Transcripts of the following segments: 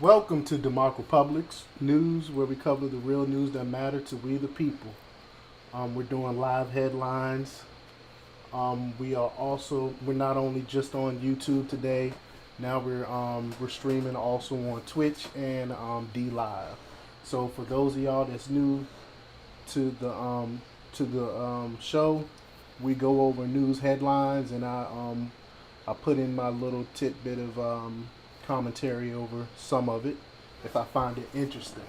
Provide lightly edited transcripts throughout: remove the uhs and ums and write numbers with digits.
Welcome to DEMOCREPUBLIX News, where we cover the real news that matter to we the people. We're doing live headlines. We're not only just on YouTube today. Now we're streaming also on Twitch and D Live. So for those of y'all that's new to the show, we go over news headlines, and I put in my little tidbit of commentary over some of it if I find it interesting.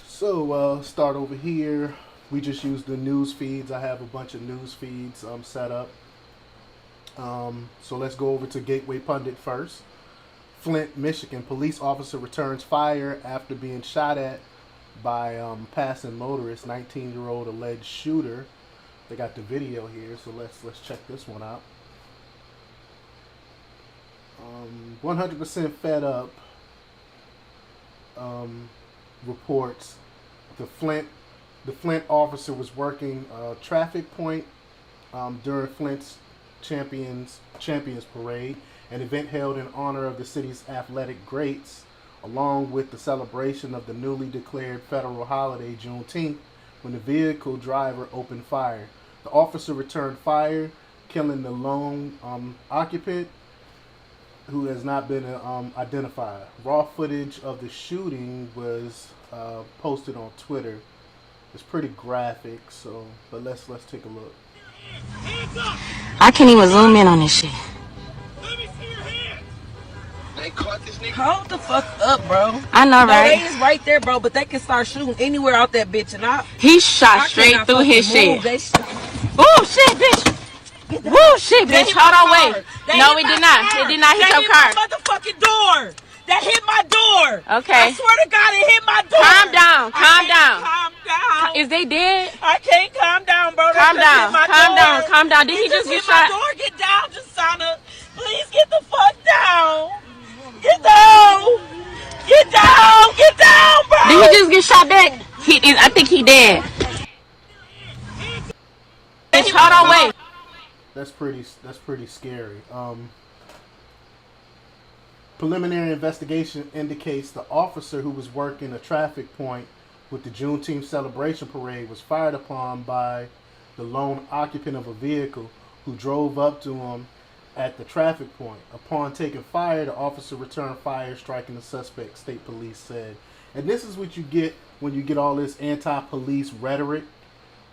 So start over here. We just use the news feeds. I have a bunch of news feeds set up. So let's go over to Gateway Pundit first. Flint, Michigan. Police officer returns fire after being shot at by passing motorist. 19-year-old alleged shooter. They got the video here, so let's check this one out. 100% fed up reports the Flint officer was working a traffic point during Flint's Champions Parade, an event held in honor of the city's athletic greats, along with the celebration of the newly declared federal holiday Juneteenth, when the vehicle driver opened fire. The officer returned fire, killing the lone occupant, who has not been identified. Raw footage of the shooting was posted on Twitter. It's pretty graphic, but let's take a look. I can't even zoom in on this shit. Let me see your hands. They caught this nigga. Hold the fuck up, bro. I know, No, right? they is right there, bro, but they can start shooting anywhere out that bitch, and He shot straight cannot through his fucking shit. move. Oh shit, bitch! Woo, shit, bitch! Hold on, wait. No, it did not. It did not hit your car. That hit my motherfucking door. That hit my door. Okay. I swear to God, it hit my door. Calm down. Calm down. Calm down. Is they dead? I can't calm down, bro. Calm down. Calm down. Calm down. Did he just get hit my shot? door. Get down, Jasana. Please get the fuck down. Get down. Get down. Get down, bro. Did he just get shot back? I think he dead. Bitch, hold on, wait. That's pretty scary. Preliminary investigation indicates the officer who was working a traffic point with the Juneteenth celebration parade was fired upon by the lone occupant of a vehicle who drove up to him at the traffic point. Upon taking fire, the officer returned fire, striking the suspect, state police said. And this is what you get when you get all this anti-police rhetoric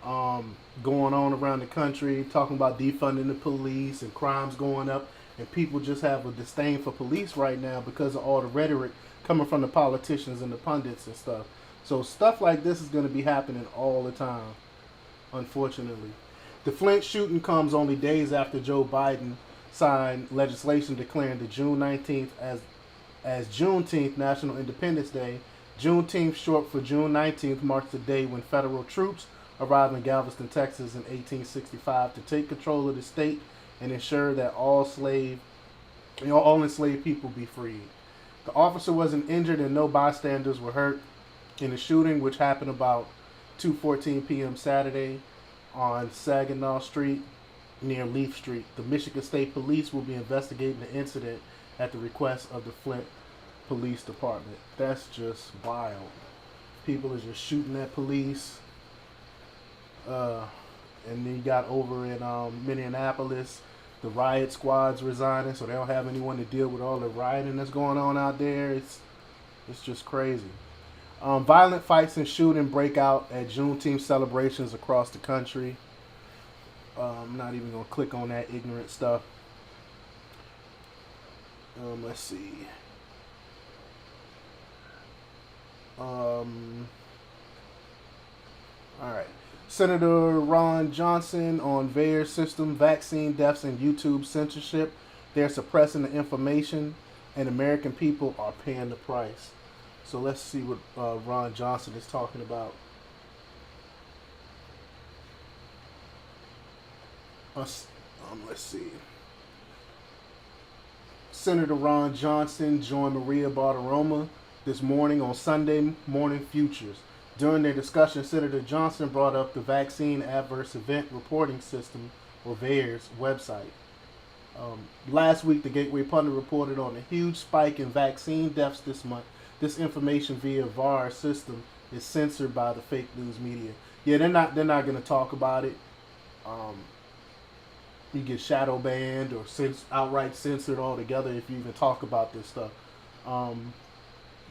going on around the country, talking about defunding the police and crimes going up, and people just have a disdain for police right now because of all the rhetoric coming from the politicians and the pundits and stuff. So stuff like this is going to be happening all the time, unfortunately. The Flint shooting comes only days after Joe Biden signed legislation declaring the June 19th as Juneteenth, National Independence Day. Juneteenth, short for June 19th, marks the day when federal troops arrived in Galveston, Texas in 1865 to take control of the state and ensure that all enslaved people be freed. The officer wasn't injured and no bystanders were hurt in the shooting, which happened about 2:14 p.m. Saturday on Saginaw Street near Leaf Street. The Michigan State Police will be investigating the incident at the request of the Flint Police Department. That's just wild. People are just shooting at police. And then you got over in Minneapolis, the riot squad's resigning, so they don't have anyone to deal with all the rioting that's going on out there. It's just crazy. Violent fights and shooting break out at Juneteenth celebrations across the country. I'm not even going to click on that ignorant stuff. Let's see. All right. Senator Ron Johnson on VAERS system, vaccine deaths, and YouTube censorship. They're suppressing the information, and American people are paying the price. So let's see what Ron Johnson is talking about. Let's see. Senator Ron Johnson joined Maria Bartiromo this morning on Sunday Morning Futures. During their discussion, Senator Johnson brought up the Vaccine Adverse Event Reporting System, or VAERS, website. Last week, the Gateway Pundit reported on a huge spike in vaccine deaths this month. This information via VAR system is censored by the fake news media. Yeah, they're not going to talk about it. You get shadow banned or outright censored altogether if you even talk about this stuff.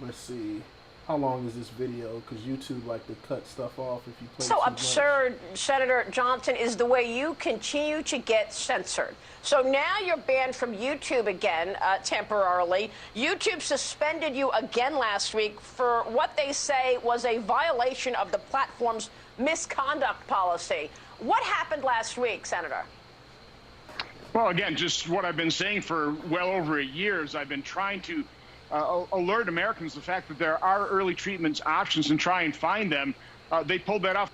Let's see. How long is this video? Because YouTube like to cut stuff off if you play so too absurd, much. Senator Johnson, is the way you continue to get censored. So now you're banned from YouTube again, temporarily. YouTube suspended you again last week for what they say was a violation of the platform's misconduct policy. What happened last week, Senator? Well, again, just what I've been saying for well over a year is I've been trying to alert Americans the fact that there are early treatments options and try and find them. They pulled that off.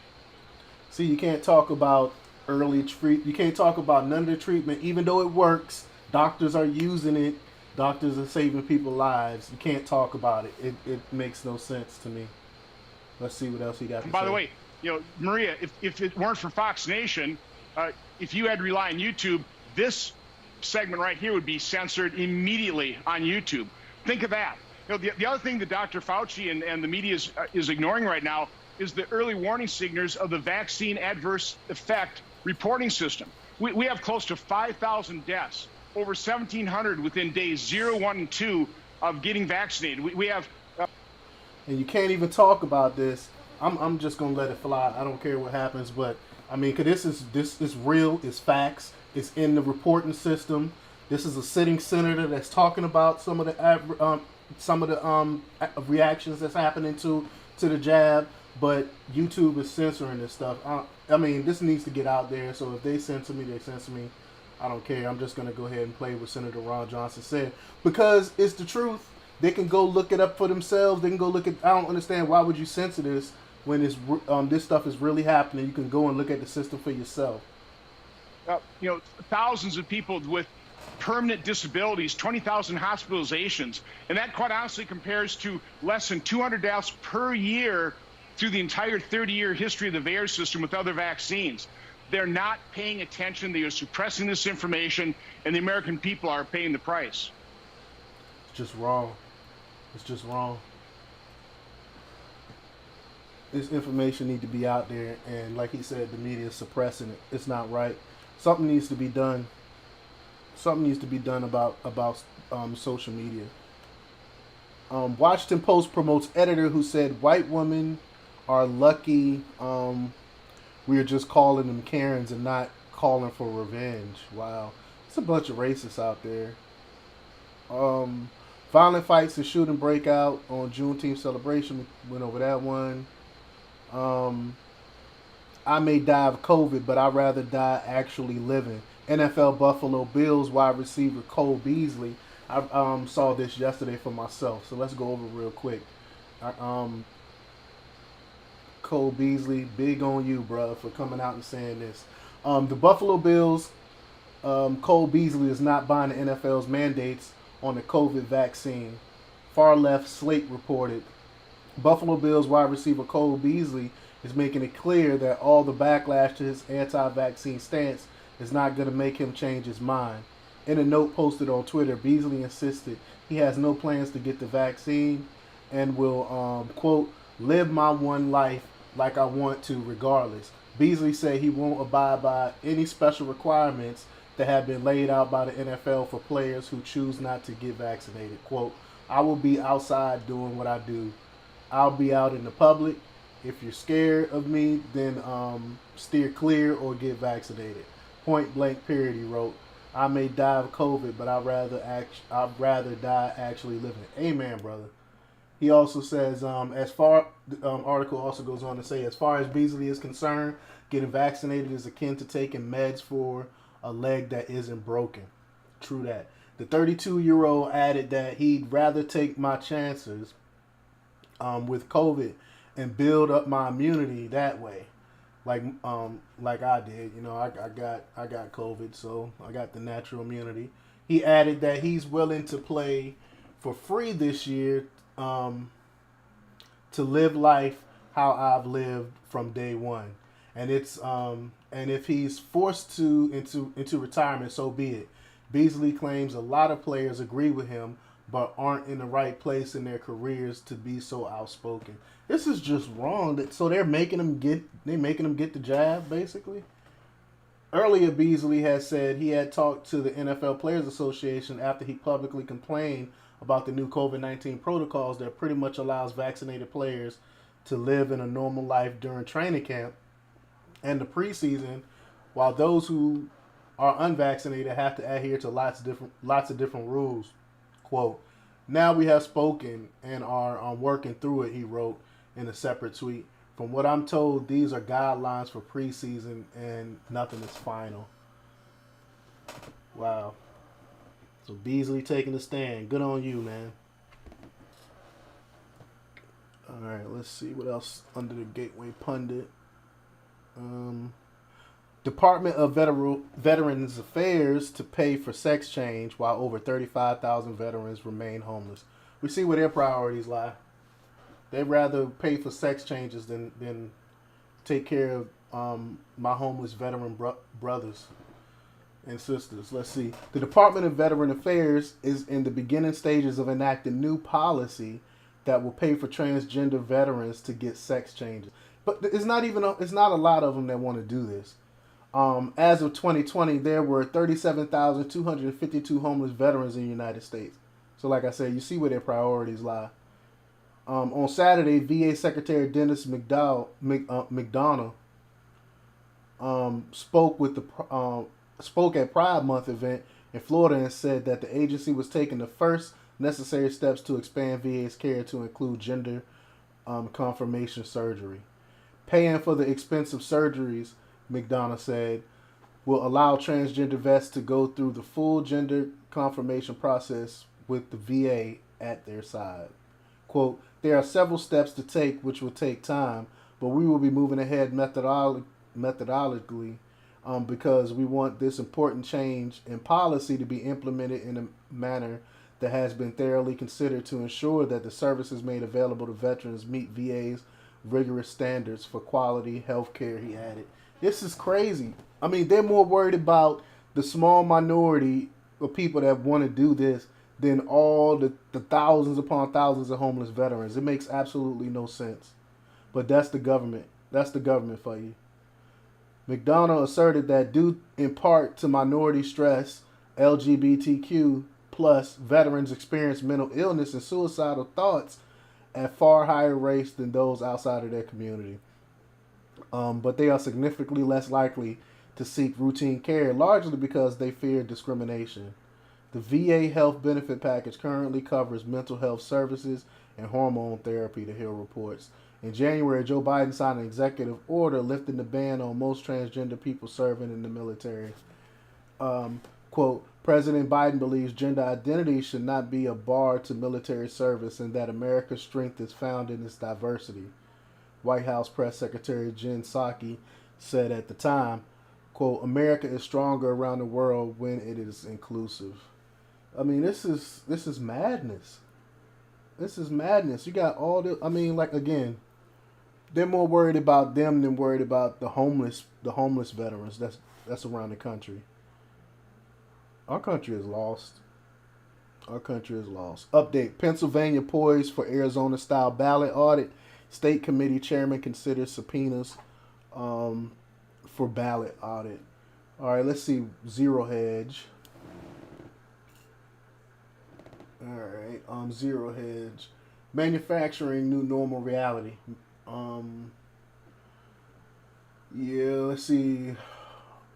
See, you can't talk about you can't talk about none of the treatment, even though it works. Doctors are using it. Doctors are saving people's lives. You can't talk about it. It makes no sense to me. Let's see what else he got to say. By the way, Maria, if it weren't for Fox Nation, if you had to rely on YouTube, this segment right here would be censored immediately on YouTube. Think of that. The other thing that Dr. Fauci and the media is ignoring right now is the early warning signals of the vaccine adverse effect reporting system. We have close to 5,000 deaths, over 1,700 within days 0, 1, and 2 of getting vaccinated. We have... And you can't even talk about this. I'm just going to let it fly. I don't care what happens, but I mean, cause this is real, it's facts, it's in the reporting system. This is a sitting senator that's talking about some of the reactions that's happening to the jab, but YouTube is censoring this stuff. I mean, this needs to get out there. So if they censor me, they censor me. I don't care. I'm just gonna go ahead and play what Senator Ron Johnson said because it's the truth. They can go look it up for themselves. They can go look at. I don't understand why would you censor this when it's this stuff is really happening. You can go and look at the system for yourself. Thousands of people with permanent disabilities, 20,000 hospitalizations, and that quite honestly compares to less than 200 deaths per year through the entire 30-year history of the VAERS system with other vaccines. They're not paying attention. They are suppressing this information, and the American people are paying the price. It's just wrong. It's just wrong. This information need to be out there, and like he said, the media is suppressing it. It's not right. Something needs to be done. Something needs to be done about social media. Washington Post promotes editor who said white women are lucky. We are just calling them Karens and not calling for revenge. Wow, it's a bunch of racists out there. Violent fights and shooting break out on Juneteenth celebration. Went over that one. I may die of COVID, but I'd rather die actually living. NFL Buffalo Bills wide receiver Cole Beasley. I saw this yesterday for myself, so let's go over it real quick. Cole Beasley, big on you, bro, for coming out and saying this. The Buffalo Bills, Cole Beasley is not buying the NFL's mandates on the COVID vaccine. Far left Slate reported. Buffalo Bills wide receiver Cole Beasley is making it clear that all the backlash to his anti-vaccine stance is not going to make him change his mind. In a note posted on Twitter, Beasley insisted he has no plans to get the vaccine and will, quote, live my one life like I want to regardless. Beasley said he won't abide by any special requirements that have been laid out by the NFL for players who choose not to get vaccinated. Quote, I will be outside doing what I do. I'll be out in the public. If you're scared of me, then steer clear or get vaccinated. Point blank period, he wrote. I may die of COVID, but I'd rather die actually living. Amen, brother. He also says, article also goes on to say, as far as Beasley is concerned, getting vaccinated is akin to taking meds for a leg that isn't broken. True that. The 32-year-old added that he'd rather take my chances with COVID and build up my immunity that way. Like I did, I got COVID, so I got the natural immunity. He added that he's willing to play for free this year, to live life how I've lived from day one, and it's and if he's forced into retirement, so be it. Beasley claims a lot of players agree with him, but aren't in the right place in their careers to be so outspoken. This is just wrong. So they're making him get the jab, basically. Earlier, Beasley had said he had talked to the NFL Players Association after he publicly complained about the new COVID-19 protocols that pretty much allows vaccinated players to live in a normal life during training camp and the preseason, while those who are unvaccinated have to adhere to lots of different rules. Quote, "Now we have spoken and are working through it," he wrote in a separate tweet. "From what I'm told, these are guidelines for preseason and nothing is final." Wow. So Beasley taking a stand. Good on you, man. All right, let's see what else under the Gateway Pundit. Department of Veterans Affairs to pay for sex change while over 35,000 veterans remain homeless. We see where their priorities lie. They'd rather pay for sex changes than take care of my homeless veteran brothers and sisters. Let's see. The Department of Veteran Affairs is in the beginning stages of enacting new policy that will pay for transgender veterans to get sex changes. But it's not a lot of them that want to do this. As of 2020, there were 37,252 homeless veterans in the United States. So like I said, you see where their priorities lie. On Saturday, VA Secretary Dennis McDonough spoke at Pride Month event in Florida and said that the agency was taking the first necessary steps to expand VA's care to include gender confirmation surgery. Paying for the expensive surgeries, McDonough said, will allow transgender vets to go through the full gender confirmation process with the VA at their side. Quote, "There are several steps to take which will take time, but we will be moving ahead methodologically because we want this important change in policy to be implemented in a manner that has been thoroughly considered to ensure that the services made available to veterans meet VA's rigorous standards for quality health care," he added. This is crazy. I mean, they're more worried about the small minority of people that want to do this than all the thousands upon thousands of homeless veterans. It makes absolutely no sense. But that's the government. That's the government for you. McDonough asserted that due in part to minority stress, LGBTQ plus veterans experience mental illness and suicidal thoughts at far higher rates than those outside of their community. But they are significantly less likely to seek routine care, largely because they fear discrimination. The VA health benefit package currently covers mental health services and hormone therapy, the Hill reports. In January, Joe Biden signed an executive order lifting the ban on most transgender people serving in the military. Quote, "President Biden believes gender identity should not be a bar to military service and that America's strength is found in its diversity," White House Press Secretary Jen Psaki said at the time. Quote, "America is stronger around the world when it is inclusive." I mean, this is madness. This is madness. You got all the, I mean, like, again, they're more worried about them than worried about the homeless veterans that's around the country. Our country is lost. Our country is lost. Update. Pennsylvania poised for Arizona-style ballot audit. State committee chairman considers subpoenas for ballot audit. All right, let's see. Zero Hedge. All right, Zero Hedge. Manufacturing new normal reality. Yeah, let's see.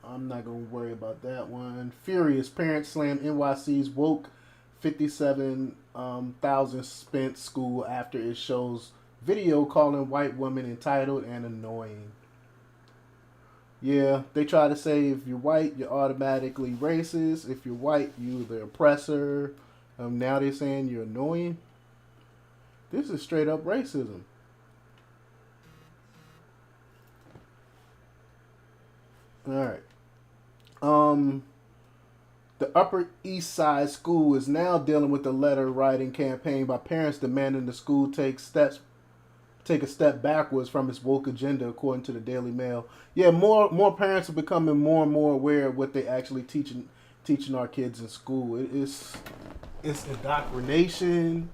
I'm not going to worry about that one. Furious. Parents slam NYC's woke 57,000 spent school after it shows video calling white women entitled and annoying. Yeah, they try to say if you're white, you're automatically racist. If you're white, you're the oppressor. Now they're saying you're annoying. This is straight up racism. All right. The Upper East Side School is now dealing with a letter writing campaign by parents demanding the school take a step backwards from its woke agenda, according to the Daily Mail. Yeah, more parents are becoming more and more aware of what they actually teaching teaching our kids in school. It's indoctrination.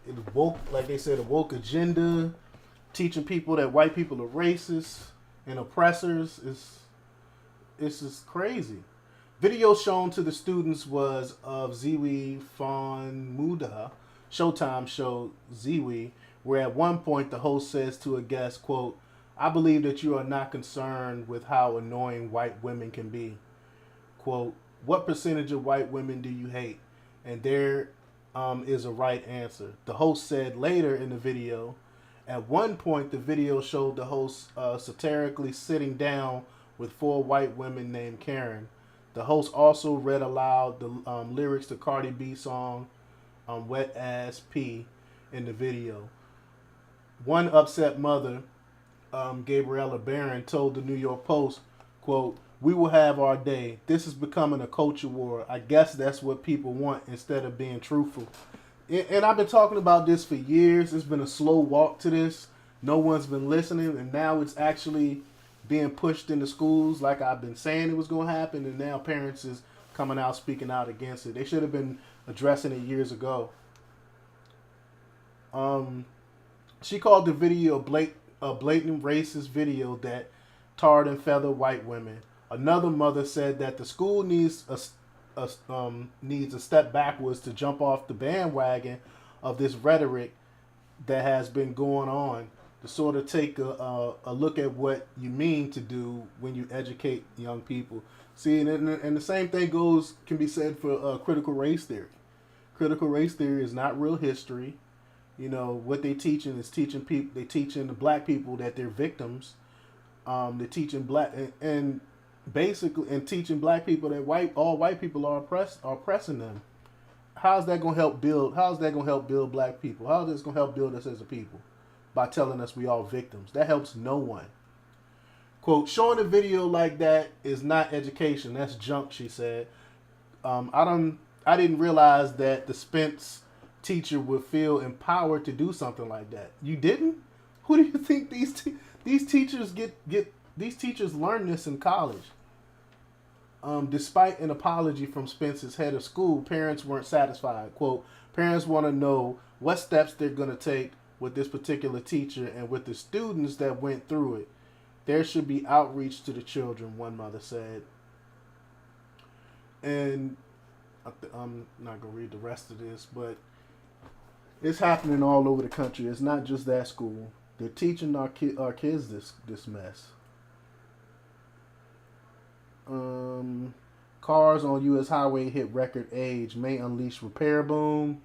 It woke, like they said, a woke agenda. Teaching people that white people are racist and oppressors. It's just crazy. Video shown to the students was of Ziwi Fonmuda. Showtime showed Ziwi, where at one point the host says to a guest, quote, "I believe that you are not concerned with how annoying white women can be." Quote, "What percentage of white women do you hate?" And there is a right answer. The host said later in the video. At one point, the video showed the host satirically sitting down with 4 white women named Karen. The host also read aloud the lyrics to Cardi B song Wet Ass P in the video. One upset mother, Gabriella Barron, told the New York Post, quote, "We will have our day. This is becoming a culture war. I guess that's what people want instead of being truthful." And I've been talking about this for years. It's been a slow walk to this. No one's been listening, and now it's actually being pushed into schools like I've been saying it was going to happen, and now parents is coming out speaking out against it. They should have been addressing it years ago. She called the video a blatant racist video that tarred and feathered white women. Another mother said that the school needs a step backwards to jump off the bandwagon of this rhetoric that has been going on, to sort of take a look at what you mean to do when you educate young people. See, and the same thing can be said for critical race theory. Critical race theory is not real history. You know, what they teaching is teaching the black people that they're victims. They're teaching and teaching black people that all white people are oppressing them. How's that gonna help build black people? How is this gonna help build us as a people? By telling us we all victims. That helps no one. Quote, "Showing a video like that is not education. That's junk," she said. I didn't realize that the Spence teacher would feel empowered to do something like that. You didn't? Who do you think these teachers get? These teachers learn this in college. Despite an apology from Spence's head of school, parents weren't satisfied. Quote, "Parents want to know what steps they're going to take with this particular teacher and with the students that went through it. There should be outreach to the children," one mother said. And I'm not going to read the rest of this, but it's happening all over the country. It's not just that school. They're teaching our kids this mess. Cars on U.S. highway hit record age, may unleash repair boom.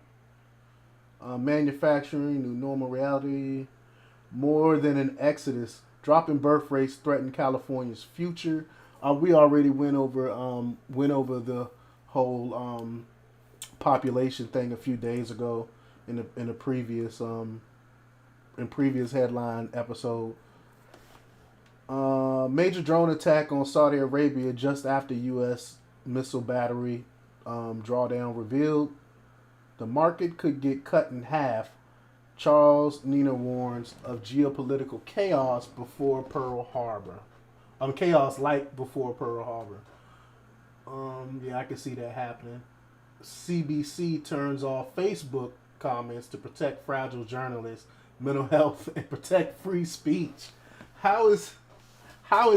Manufacturing, new normal reality. More than an exodus. Dropping birth rates threaten California's future. We already went over the whole population thing a few days ago in a previous headline episode. Major drone attack on Saudi Arabia just after U.S. missile battery drawdown revealed. The market could get cut in half. Charles Nina warns of geopolitical chaos before Pearl Harbor. Chaos like before Pearl Harbor. Yeah, I can see that happening. CBC turns off Facebook comments to protect fragile journalists, mental health, and protect free speech. How is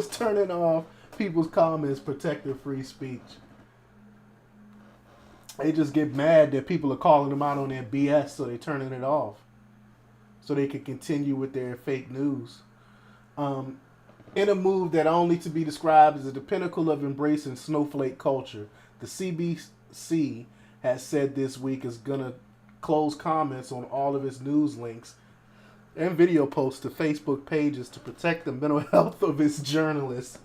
turning off people's comments protecting free speech? They just get mad that people are calling them out on their BS, so they're turning it off so they can continue with their fake news. In a move that only to be described as the pinnacle of embracing snowflake culture, the CBC has said this week is going to close comments on all of its news links and video posts to Facebook pages to protect the mental health of its journalists.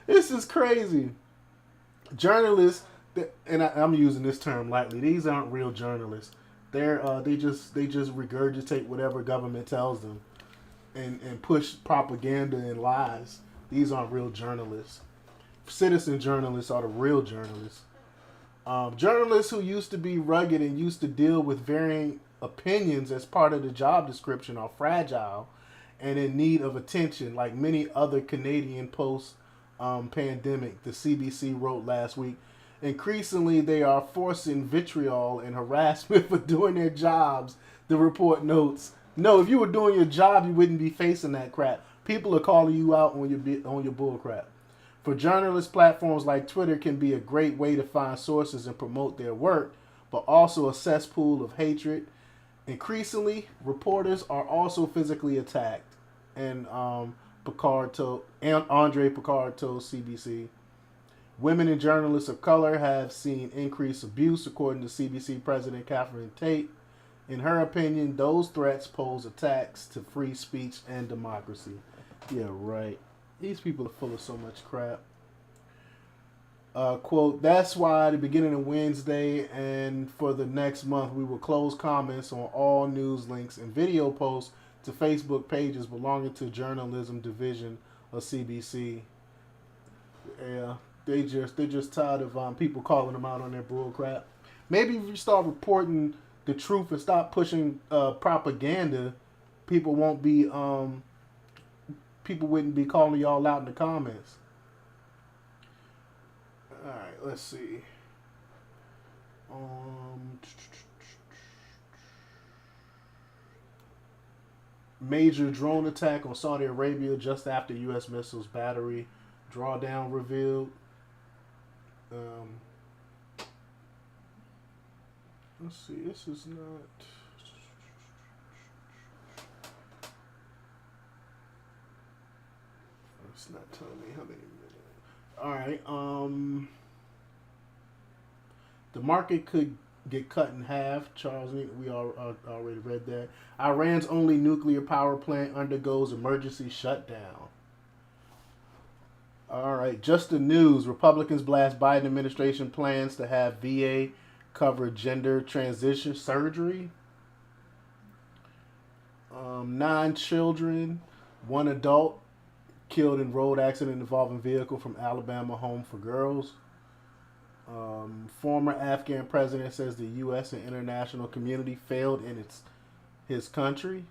This is crazy. Journalists, and I'm using this term lightly, these aren't real journalists. They just regurgitate whatever government tells them and push propaganda and lies. These aren't real journalists. Citizen journalists are the real journalists. Journalists who used to be rugged and used to deal with varying opinions as part of the job description are fragile and in need of attention, like many other Canadian Post pandemic, the CBC wrote last week. Increasingly, they are forcing vitriol and harassment for doing their jobs, the report notes. No, if you were doing your job, you wouldn't be facing that crap. People are calling you out on your bull crap. For journalists, platforms like Twitter can be a great way to find sources and promote their work, but also a cesspool of hatred. Increasingly, reporters are also physically attacked. And Andre Picard told CBC, women and journalists of color have seen increased abuse, according to CBC President Catherine Tate. In her opinion, those threats pose attacks to free speech and democracy. Yeah, right. These people are full of so much crap. Quote, that's why at the beginning of Wednesday and for the next month, we will close comments on all news links and video posts to Facebook pages belonging to journalism division of CBC. Yeah, they're just tired of people calling them out on their bull crap. Maybe if you start reporting the truth and stop pushing propaganda, people won't be people wouldn't be calling y'all out in the comments. All right, let's see. Major drone attack on Saudi Arabia just after U.S. missiles battery drawdown revealed. Let's see. This is not. It's not telling me how many minutes. All right. The market could get cut in half. Charles, we already read that. Iran's only nuclear power plant undergoes emergency shutdown. All right. Just the news. Republicans blast Biden administration plans to have VA cover gender transition surgery. 9 children, 1 adult killed in road accident involving vehicle from Alabama home for girls. Former Afghan president says the U.S. and international community failed in his country.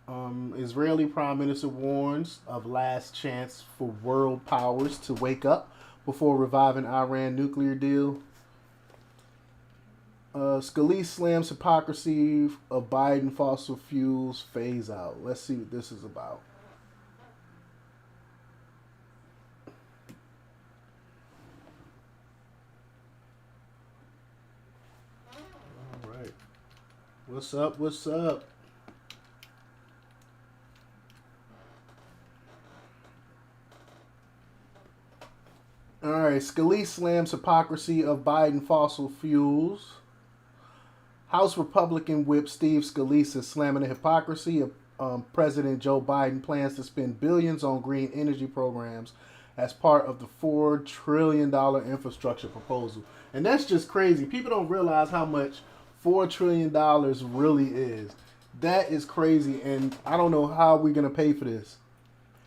Israeli prime minister warns of last chance for world powers to wake up before reviving Iran nuclear deal. Scalise slams hypocrisy of Biden fossil fuels phase out. Let's see what this is about. All right. What's up? What's up? All right. Scalise slams hypocrisy of Biden fossil fuels. House Republican Whip Steve Scalise is slamming the hypocrisy of President Joe Biden plans to spend billions on green energy programs as part of the $4 trillion infrastructure proposal. And that's just crazy. People don't realize how much $4 trillion really is. That is crazy, and I don't know how we're going to pay for this.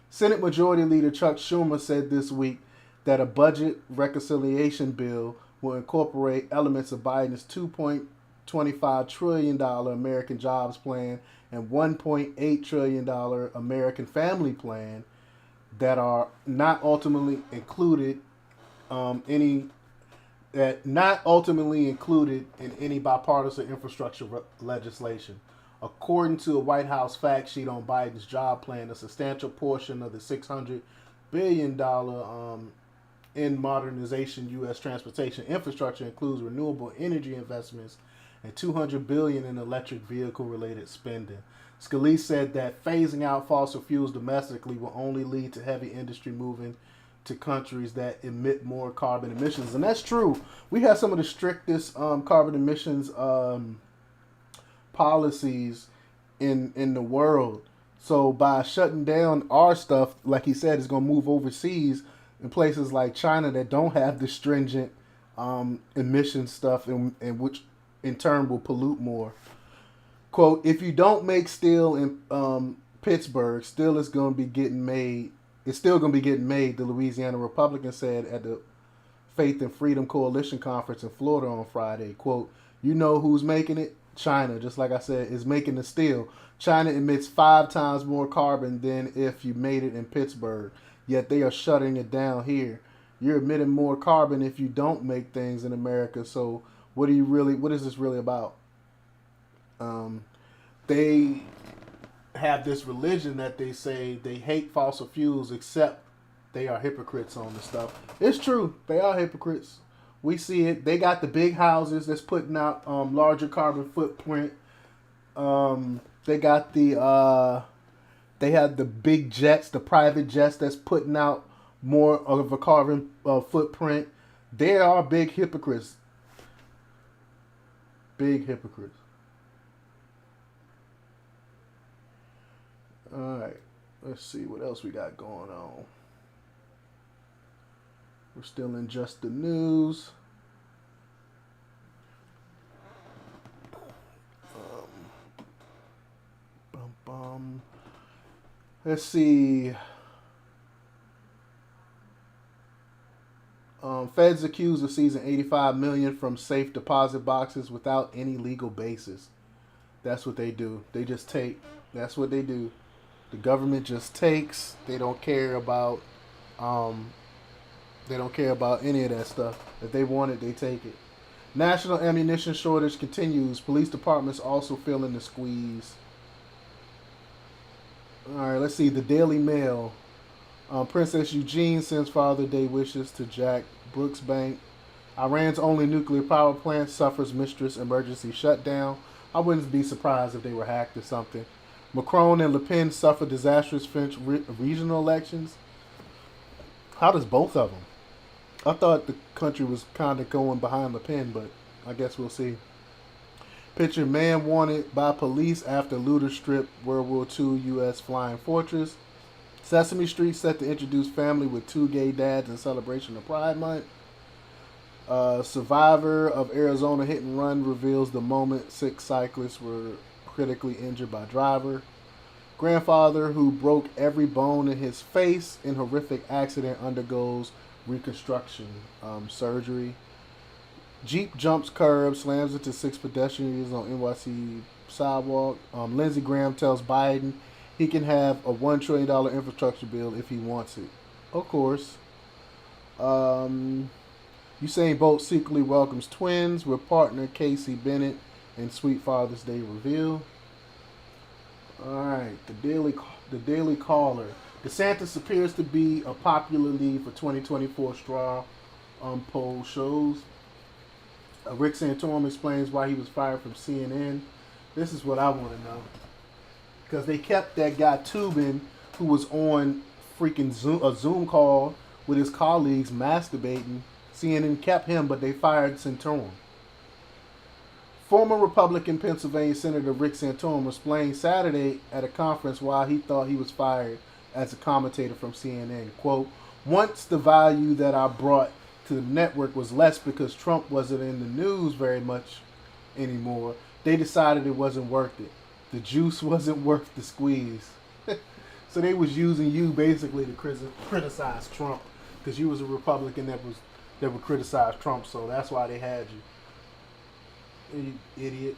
Senate Majority Leader Chuck Schumer said this week that a budget reconciliation bill will incorporate elements of Biden's $2.25 trillion American Jobs Plan and $1.8 trillion American Family Plan that are not ultimately included in any bipartisan infrastructure legislation. According to a White House fact sheet on Biden's job plan, a substantial portion of the $600 billion in modernization U.S. transportation infrastructure includes renewable energy investments and $200 billion in electric vehicle-related spending. Scalise said that phasing out fossil fuels domestically will only lead to heavy industry moving to countries that emit more carbon emissions. And that's true. We have some of the strictest carbon emissions policies in the world. So by shutting down our stuff, like he said, it's going to move overseas in places like China that don't have the stringent emission stuff, and which in turn will pollute more. Quote, if you don't make steel in Pittsburgh, steel is going to be getting made. It's still going to be getting made, the Louisiana Republican said at the Faith and Freedom Coalition Conference in Florida on Friday. Quote, you know who's making it? China, just like I said, is making the steel. China emits 5 times more carbon than if you made it in Pittsburgh, yet they are shutting it down here. You're emitting more carbon if you don't make things in America. So what is this really about? They have this religion that they say they hate fossil fuels, except they are hypocrites on the stuff. It's true. They are hypocrites. We see it. They got the big houses that's putting out larger carbon footprint. They got they have the big jets, the private jets that's putting out more of a carbon footprint. They are big hypocrites. Big hypocrites. All right. Let's see what else we got going on. We're still in just the news. Let's see. Feds accused of seizing $85 million from safe deposit boxes without any legal basis. That's what they do. They just take. That's what they do. The government just takes. They don't care about. They don't care about any of that stuff. If they want it, they take it. National ammunition shortage continues. Police departments also feeling the squeeze. All right, let's see. The Daily Mail. Princess Eugene sends Father's Day wishes to Jack Brooksbank. Iran's only nuclear power plant suffers mistress emergency shutdown. I wouldn't be surprised if they were hacked or something. Macron and Le Pen suffer disastrous French regional elections. How does both of them? I thought the country was kind of going behind Le Pen, but I guess we'll see. Picture man wanted by police after looter stripped World War II U.S. flying fortress. Sesame Street set to introduce family with 2 gay dads in celebration of Pride Month. Survivor of Arizona hit and run reveals the moment 6 cyclists were critically injured by driver. Grandfather who broke every bone in his face in horrific accident undergoes reconstruction surgery. Jeep jumps curb, slams into 6 pedestrians on NYC sidewalk. Lindsey Graham tells Biden he can have a $1 trillion infrastructure bill if he wants it. Of course. Usain Bolt secretly welcomes twins with partner Casey Bennett and Sweet Father's Day reveal. Alright, the Daily Caller. DeSantis appears to be a popular lead for 2024 straw poll shows. Rick Santorum explains why he was fired from CNN. This is what I want to know. Because they kept that guy Tubin, who was on freaking a Zoom call with his colleagues masturbating. CNN kept him, but they fired Santorum. Former Republican Pennsylvania Senator Rick Santorum explained Saturday at a conference why he thought he was fired as a commentator from CNN. Quote, once the value that I brought to the network was less because Trump wasn't in the news very much anymore, they decided it wasn't worth it. The juice wasn't worth the squeeze. So they was using you basically to criticize Trump because you was a Republican that would criticize Trump, so that's why they had you. You idiot.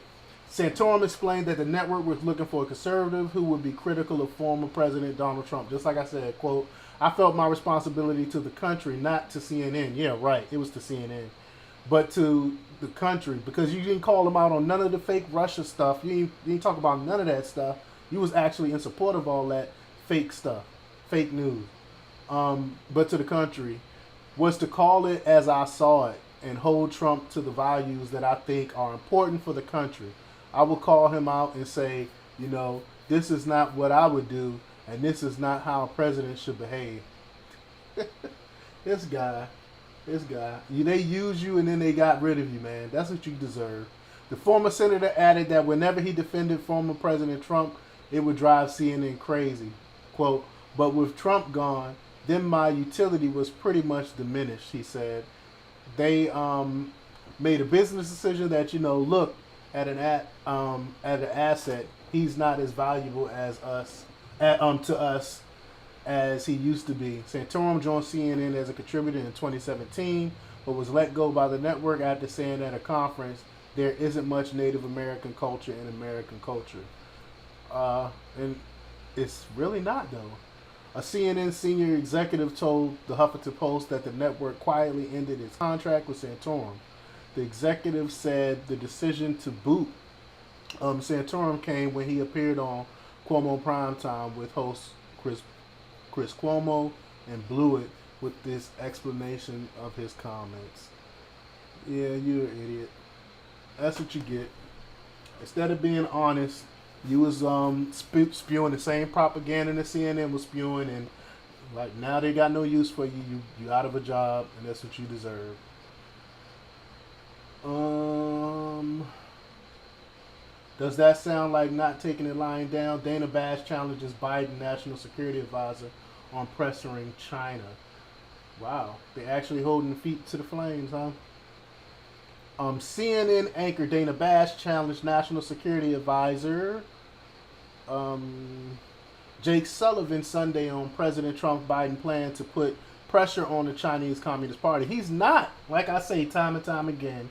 Santorum explained that the network was looking for a conservative who would be critical of former President Donald Trump. Just like I said, quote, I felt my responsibility to the country, not to CNN. Yeah, right. It was to CNN. But to the country, because you didn't call them out on none of the fake Russia stuff. You didn't talk about none of that stuff. You was actually in support of all that fake stuff, fake news. But to the country was to call it as I saw it and hold Trump to the values that I think are important for the country. I will call him out and say, you know, this is not what I would do, and this is not how a president should behave. This guy. They used you and then they got rid of you, man. That's what you deserve. The former senator added that whenever he defended former President Trump, it would drive CNN crazy. Quote, but with Trump gone, then my utility was pretty much diminished, he said. They made a business decision that, you know, look, at an asset, he's not as valuable as to us as he used to be. Santorum joined CNN as a contributor in 2017, but was let go by the network after saying at a conference there isn't much Native American culture in American culture. And it's really not, though. A CNN senior executive told the Huffington Post that the network quietly ended its contract with Santorum. The executive said the decision to boot Santorum came when he appeared on Cuomo Primetime with host Chris Cuomo and blew it with this explanation of his comments. Yeah, you're an idiot. That's what you get. Instead of being honest, you was spewing the same propaganda that CNN was spewing, and like now they got no use for you. You out of a job, and that's what you deserve. Does that sound like not taking it lying down? Dana Bash challenges Biden National Security Advisor on pressuring China. Wow, they actually holding the feet to the flames, huh? CNN anchor Dana Bash challenged National Security Advisor Jake Sullivan Sunday on President Trump's Biden plan to put pressure on the Chinese Communist Party. He's not, like I say time and time again,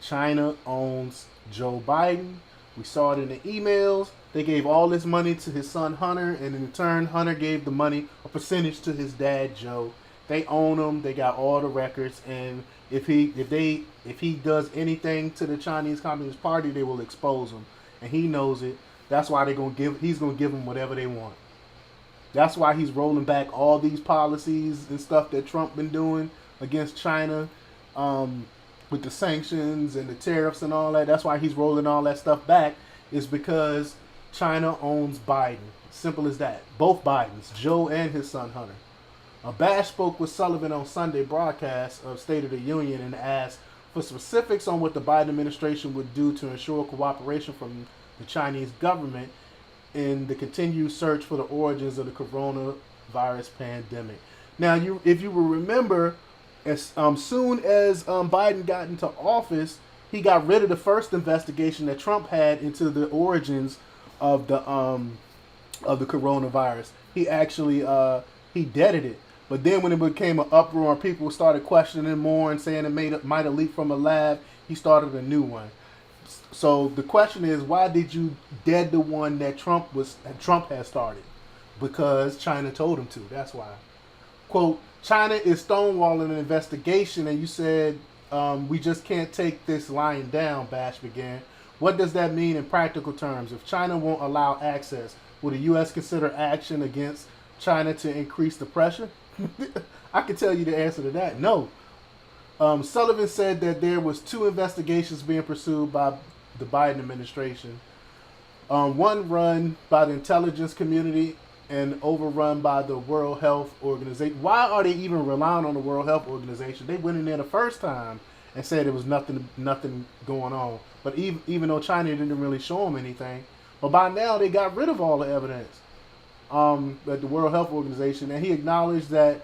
China owns Joe Biden. We saw it in the emails. They gave all this money to his son Hunter, and in return, Hunter gave the money, a percentage, to his dad Joe. They own him. They got all the records, and if he does anything to the Chinese Communist Party, they will expose him, and he knows it. That's why he's gonna give them whatever they want. That's why he's rolling back all these policies and stuff that Trump been doing against China, with the sanctions and the tariffs and all that. That's why he's rolling all that stuff back, is because China owns Biden. Simple as that. Both Bidens, Joe and his son Hunter. Bash spoke with Sullivan on Sunday broadcast of State of the Union and asked for specifics on what the Biden administration would do to ensure cooperation from the Chinese government in the continued search for the origins of the coronavirus pandemic. Now, if you will remember, as soon as Biden got into office, he got rid of the first investigation that Trump had into the origins of the coronavirus. He actually he deaded it. But then when it became an uproar and people started questioning more and saying it might have leaked from a lab, he started a new one. So the question is, why did you dead the one that Trump had started? Because China told him to. That's why. Quote, China is stonewalling an investigation, and you said we just can't take this lying down, Bash began. What does that mean in practical terms? If China won't allow access, will the U.S. consider action against China to increase the pressure? I can tell you the answer to that. No. Sullivan said that there was 2 investigations being pursued by the Biden administration. One run by the intelligence community and overrun by the World Health Organization. Why are they even relying on the World Health Organization? They went in there the first time and said there was nothing going on. But even though China didn't really show them anything, but by now they got rid of all the evidence at the World Health Organization, and he acknowledged that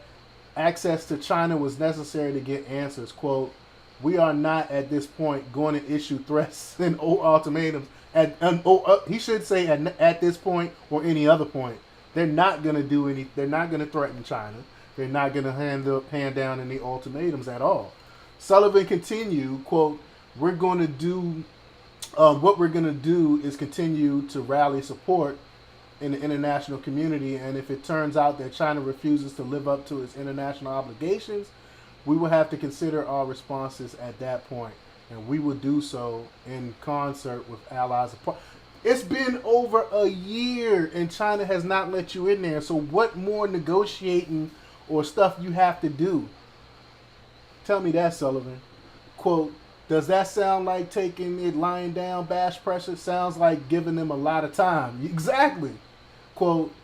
access to China was necessary to get answers. Quote, we are not at this point going to issue threats and ultimatums. He should say at this point or any other point. They're not going to do any. They're not going to threaten China. They're not going to hand down any ultimatums at all. Sullivan continued, quote, we're going to do what we're going to do is continue to rally support in the international community, and if it turns out that China refuses to live up to its international obligations, we will have to consider our responses at that point, and we will do so in concert with allies. It's been over a year, and China has not let you in there, so what more negotiating or stuff you have to do? Tell me that, Sullivan. Quote, does that sound like taking it lying down, Bash pressure? Sounds like giving them a lot of time. Exactly. Quote,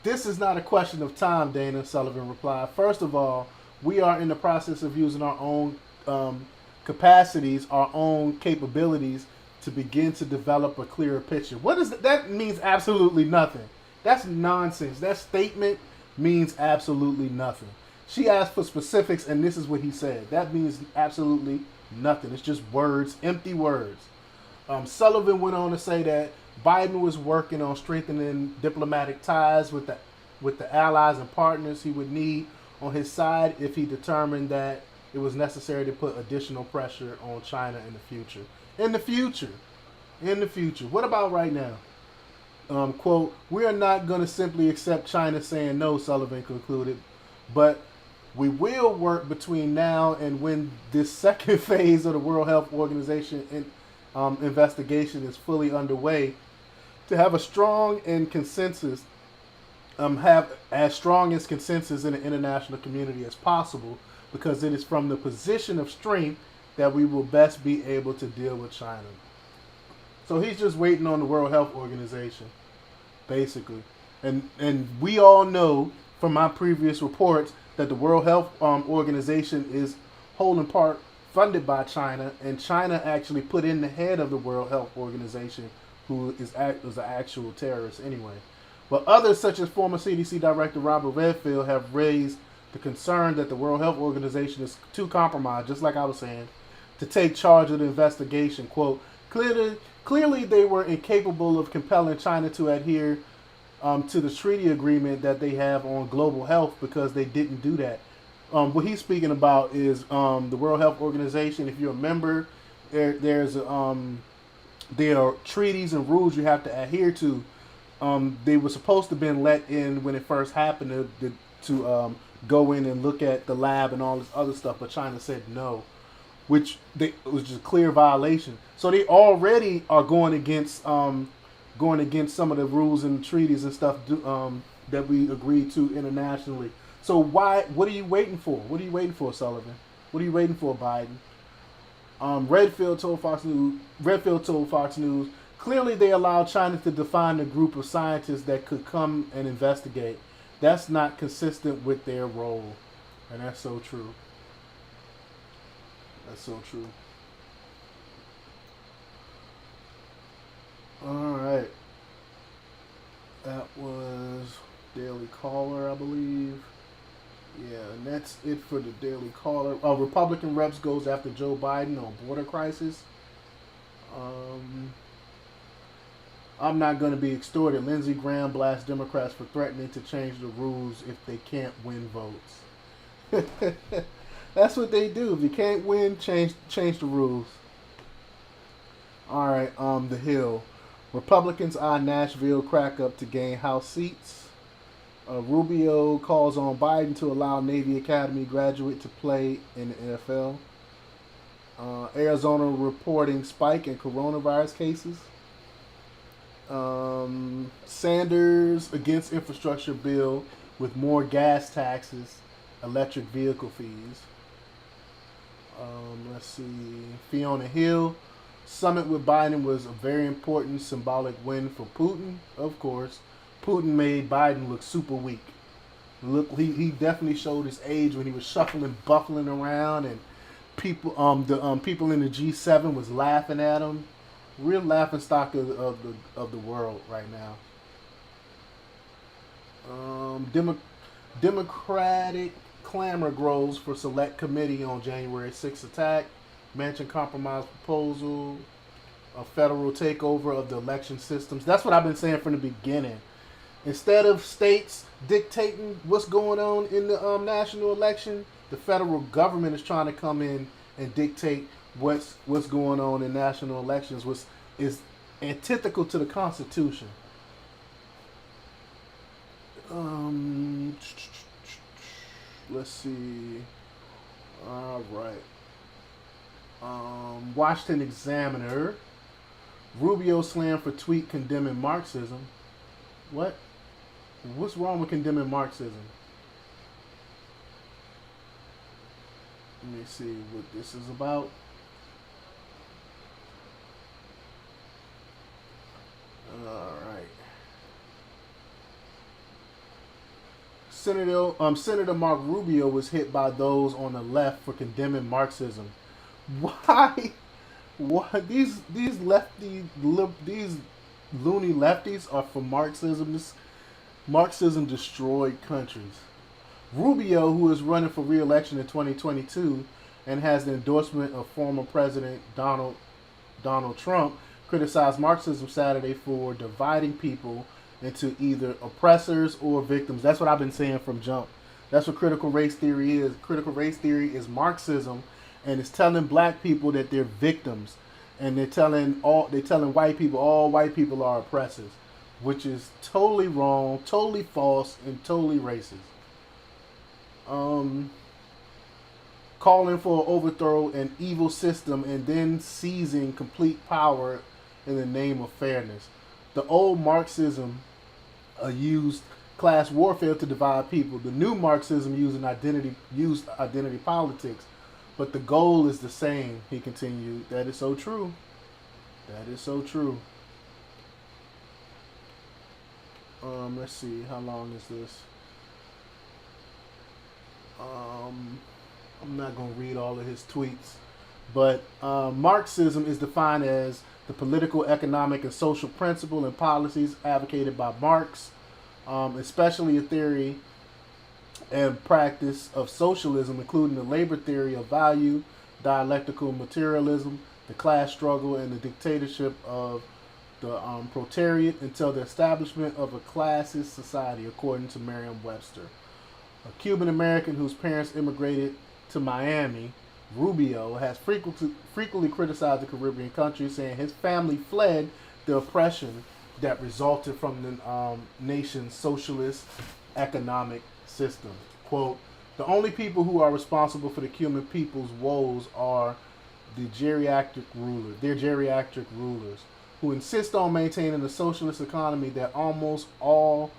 this is not a question of time, Dana, Sullivan replied. First of all, we are in the process of using our own capacities, our own capabilities to begin to develop a clearer picture. What is that? That means absolutely nothing. That's nonsense. That statement means absolutely nothing. She asked for specifics, and this is what he said. That means absolutely nothing. It's just words, empty words. Sullivan went on to say that Biden was working on strengthening diplomatic ties with the allies and partners he would need on his side if he determined that it was necessary to put additional pressure on China in the future. In the future. In the future. What about right now? Quote, we are not going to simply accept China saying no, Sullivan concluded, but we will work between now and when this second phase of the World Health Organization investigation is fully underway to have a strong and consensus, have as strong as consensus in the international community as possible, because it is from the position of strength that we will best be able to deal with China. So he's just waiting on the World Health Organization, basically. And we all know from my previous reports that the World Health Organization is whole in part funded by China, and China actually put in the head of the World Health Organization, who is an actual terrorist anyway. But others, such as former CDC Director Robert Redfield, have raised the concern that the World Health Organization is too compromised, just like I was saying, to take charge of the investigation. Quote, clearly they were incapable of compelling China to adhere to the treaty agreement that they have on global health, because they didn't do that. What he's speaking about is the World Health Organization. If you're a member, there are treaties and rules you have to adhere to. They were supposed to have been let in when it first happened to go in and look at the lab and all this other stuff, but China said no, which it was just a clear violation. So they already are going against some of the rules and treaties and stuff that we agreed to internationally. So what are you waiting for? What are you waiting for, Sullivan? What are you waiting for, Biden? Redfield told Fox News, clearly they allowed China to define the group of scientists that could come and investigate. That's not consistent with their role. And that's so true. That's so true. Alright. That was Daily Caller, I believe. Yeah, and that's it for the Daily Caller. Republican reps goes after Joe Biden on border crisis. I'm not going to be extorted. Lindsey Graham blasts Democrats for threatening to change the rules if they can't win votes. That's what they do. If you can't win, change the rules. All right, The Hill. Republicans eye Nashville crack-up to gain House seats. Rubio calls on Biden to allow Navy Academy graduate to play in the NFL. Arizona reporting spike in coronavirus cases. Sanders against infrastructure bill with more gas taxes, electric vehicle fees. Let's see. Fiona Hill. Summit with Biden was a very important symbolic win for Putin, of course. Putin made Biden look super weak. He definitely showed his age when he was shuffling, buffling around, and people in the G7 was laughing at him. Real laughing stock of the world right now. Democratic clamor grows for select committee on January 6th attack. Manchin compromise proposal. A federal takeover of the election systems. That's what I've been saying from the beginning. Instead of states dictating what's going on in the national election, the federal government is trying to come in and dictate what's going on in national elections, which is antithetical to the Constitution. Let's see. All right. Washington Examiner. Rubio slammed for tweet condemning Marxism. What? What's wrong with condemning Marxism? Let me see what this is about. All right. Senator Mark Rubio was hit by those on the left for condemning Marxism. Why? Why these loony lefties are for Marxism? Marxism destroyed countries. Rubio, who is running for re-election in 2022 and has the endorsement of former President Donald Trump, criticized Marxism Saturday for dividing people into either oppressors or victims. That's what I've been saying from jump. That's what critical race theory is. Critical race theory is Marxism, and it's telling black people that they're victims, and they're telling white people all white people are oppressors, which is totally wrong, totally false, and totally racist. Calling for overthrow an evil system and then seizing complete power in the name of fairness. The old Marxism used class warfare to divide people. The new Marxism used identity politics, but the goal is the same. He continued. That is so true. That is so true. Let's see. How long is this? I'm not going to read all of his tweets, but Marxism is defined as the political, economic, and social principle and policies advocated by Marx, especially a theory and practice of socialism, including the labor theory of value, dialectical materialism, the class struggle, and the dictatorship of the proletariat until the establishment of a classist society, according to Merriam-Webster. A Cuban American whose parents immigrated to Miami, Rubio, has frequently criticized the Caribbean countries, saying his family fled the oppression that resulted from the nation's socialist economic system. Quote, the only people who are responsible for the Cuban people's woes are their geriatric rulers, who insist on maintaining a socialist economy that almost all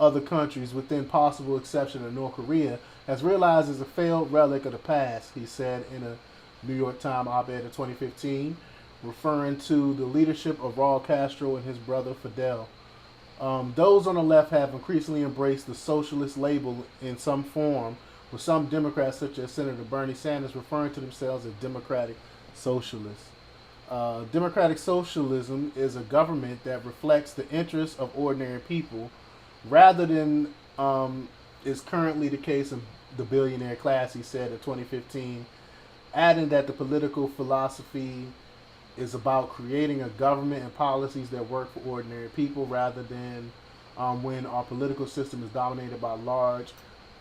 other countries, within possible exception of North Korea, has realized is a failed relic of the past, he said in a New York Times op-ed in 2015, referring to the leadership of Raul Castro and his brother Fidel. Those on the left have increasingly embraced the socialist label in some form, with some Democrats, such as Senator Bernie Sanders, referring to themselves as democratic socialists. Democratic socialism is a government that reflects the interests of ordinary people rather than is currently the case in the billionaire class, he said in 2015, adding that the political philosophy is about creating a government and policies that work for ordinary people rather than when our political system is dominated by large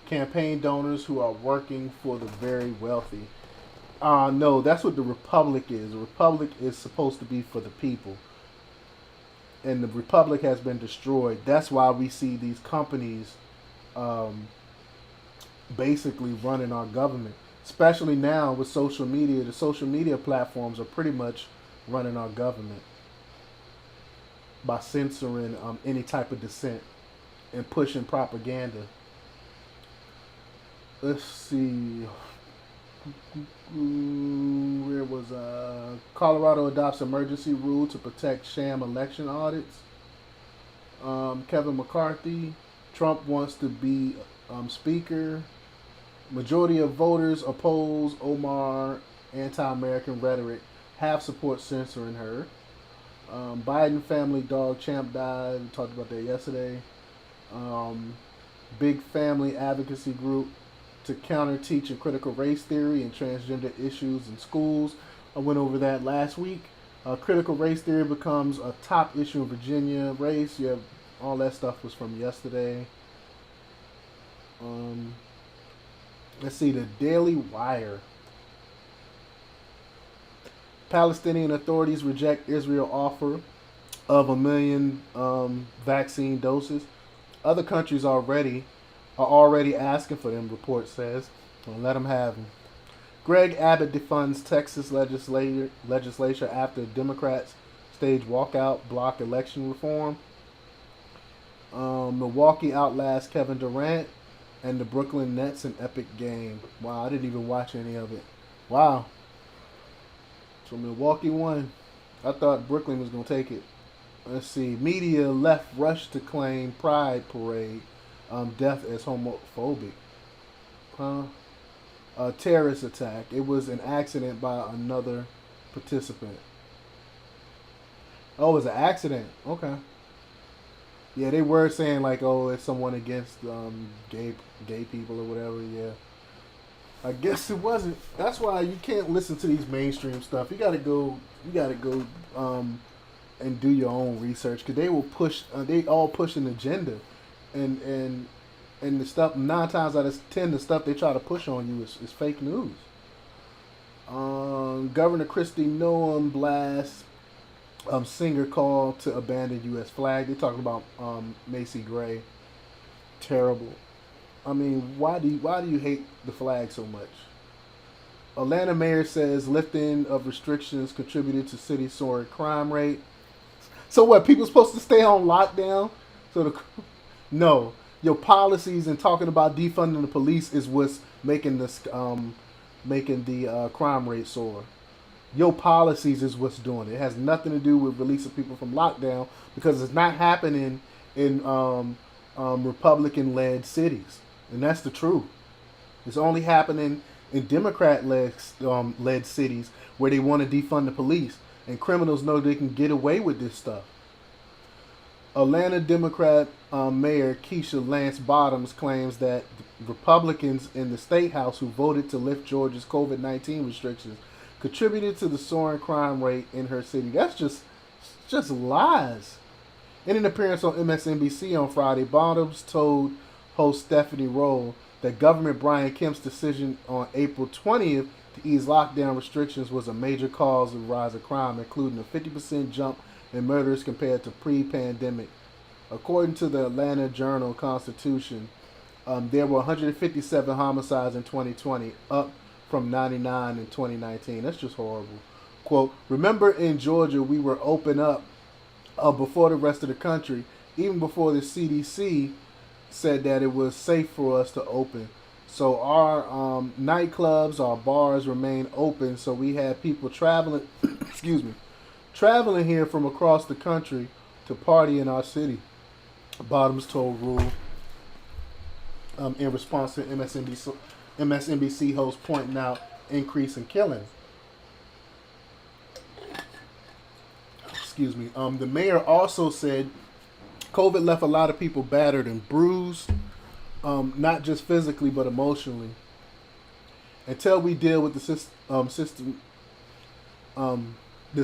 campaign donors who are working for the very wealthy. No, that's what the republic is. The republic is supposed to be for the people. And the republic has been destroyed. That's why we see these companies basically running our government. Especially now with social media. The social media platforms are pretty much running our government by censoring any type of dissent and pushing propaganda. Let's see. Where was Colorado adopts emergency rule to protect sham election audits. Kevin McCarthy. Trump wants to be speaker. Majority of voters oppose Omar anti-American rhetoric. Half support censoring her. Biden family dog Champ died. We talked about that yesterday. Big family advocacy group to counter teaching critical race theory and transgender issues in schools. I went over that last week. Critical race theory becomes a top issue in Virginia. Race, you have all that stuff was from yesterday. Let's see, the Daily Wire. Palestinian authorities reject Israel offer of 1 million vaccine doses. Other countries are already asking for them, report says. Well, let them have them. Greg Abbott defunds Texas legislature after Democrats stage walkout block election reform. Milwaukee outlasts Kevin Durant and the Brooklyn Nets in epic game. Wow, I didn't even watch any of it. Wow. So Milwaukee won. I thought Brooklyn was going to take it. Let's see. Media left rush to claim Pride Parade death as homophobic. A terrorist attack. It was an accident by another participant. Oh, it was an accident. Okay. Yeah, they were saying like, oh, it's someone against gay people or whatever. Yeah. I guess it wasn't. That's why you can't listen to these mainstream stuff. You gotta go and do your own research because they will push. They all push an agenda, and And the stuff, 9 times out of 10, the stuff they try to push on you is fake news. Governor Kristi Noem blasts singer call to abandon U.S. flag. They're talking about Macy Gray. Terrible. I mean, why do you hate the flag so much? Atlanta mayor says lifting of restrictions contributed to city soaring crime rate. So what? People supposed to stay on lockdown? No. Your policies and talking about defunding the police is what's making this making the crime rate soar. Your policies is what's doing it. It has nothing to do with releasing people from lockdown because it's not happening in Republican-led cities, and that's the truth. It's only happening in Democrat-led cities where they want to defund the police, and criminals know they can get away with this stuff. Atlanta Democrat Mayor Keisha Lance Bottoms claims that Republicans in the State House who voted to lift Georgia's COVID-19 restrictions contributed to the soaring crime rate in her city. That's just lies. In an appearance on MSNBC on Friday, Bottoms told host Stephanie Roll that Governor Brian Kemp's decision on April 20th to ease lockdown restrictions was a major cause of the rise of crime, including a 50% jump in murders compared to pre-pandemic. According to the Atlanta Journal-Constitution, there were 157 homicides in 2020, up from 99 in 2019. That's just horrible. Quote, remember in Georgia we were open up before the rest of the country, even before the CDC said that it was safe for us to open. So our nightclubs, our bars remain open, so we had people traveling, traveling here from across the country to party in our city, Bottoms told Rule in response to MSNBC host pointing out increase in killings. The mayor also said COVID left a lot of people battered and bruised, not just physically but emotionally. Until we deal with the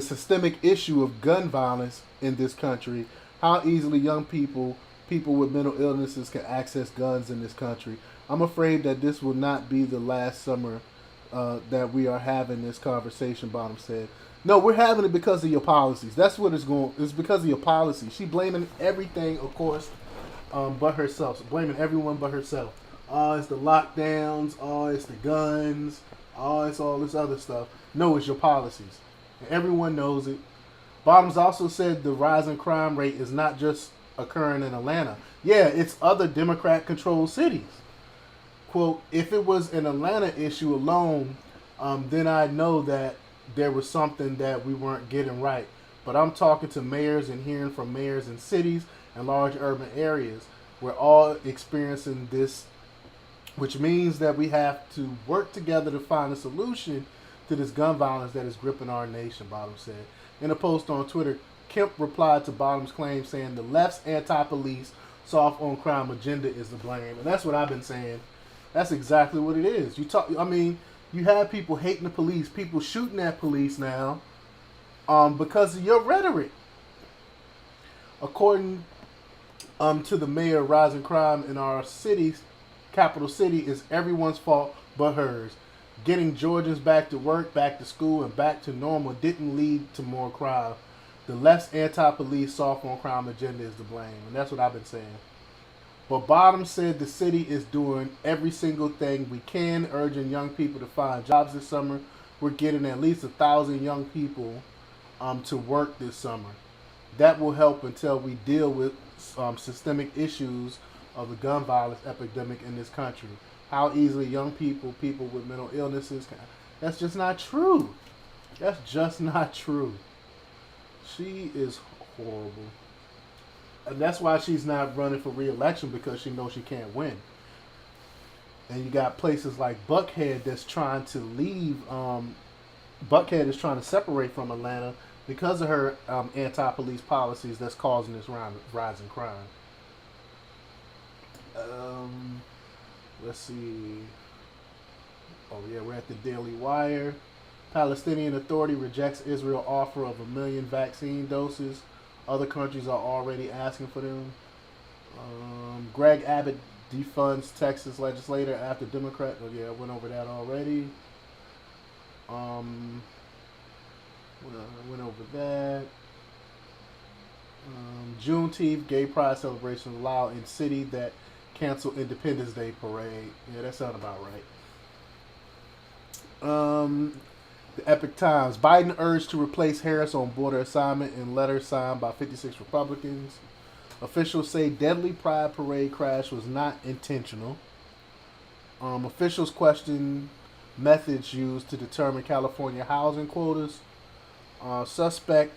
systemic issue of gun violence in this country, how easily young people with mental illnesses can access guns in this country. I'm afraid that this will not be the last summer that we are having this conversation, Bottom said. No, we're having it because of your policies. That's what it's going. It's because of your policies. She's blaming everything, of course, but herself. So blaming everyone but herself. Oh, it's the lockdowns. Oh, it's the guns. Oh, it's all this other stuff. No, it's your policies. And everyone knows it. Bottoms also said the rising crime rate is not just occurring in Atlanta. Yeah, it's other Democrat-controlled cities. Quote, if it was an Atlanta issue alone, then I'd know that there was something that we weren't getting right. But I'm talking to mayors and hearing from mayors in cities and large urban areas. We're all experiencing this, which means that we have to work together to find a solution to this gun violence that is gripping our nation, Bottoms said. In a post on Twitter, Kemp replied to Bottoms' claim saying the left's anti-police, soft-on-crime agenda is to blame. And that's what I've been saying. That's exactly what it is. You have people hating the police, people shooting at police now because of your rhetoric. According to the mayor, rising crime in our city's capital city is everyone's fault but hers. Getting Georgians back to work, back to school, and back to normal didn't lead to more crime. The left's anti-police, soft-on-crime agenda is to blame. And that's what I've been saying. But Bottoms said the city is doing every single thing we can, urging young people to find jobs this summer. We're getting at least 1,000 young people to work this summer. That will help until we deal with systemic issues of the gun violence epidemic in this country. How easily young people with mental illnesses that's just not true. That's just not true. She is horrible. And that's why she's not running for re-election, because she knows she can't win. And you got places like Buckhead that's trying to leave. Buckhead is trying to separate from Atlanta because of her anti-police policies that's causing this rising crime. Let's see. Oh yeah, we're at the Daily Wire. Palestinian Authority rejects Israel offer of 1 million vaccine doses. Other countries are already asking for them. Greg Abbott defunds Texas legislator after Democrat. Oh yeah, I went over that already. I went over that. Juneteenth gay pride celebration allowed in city that cancel Independence Day parade. Yeah, that sounds about right. The Epic Times. Biden urged to replace Harris on border assignment in letter signed by 56 Republicans. Officials say deadly pride parade crash was not intentional. Officials question methods used to determine California housing quotas. Suspect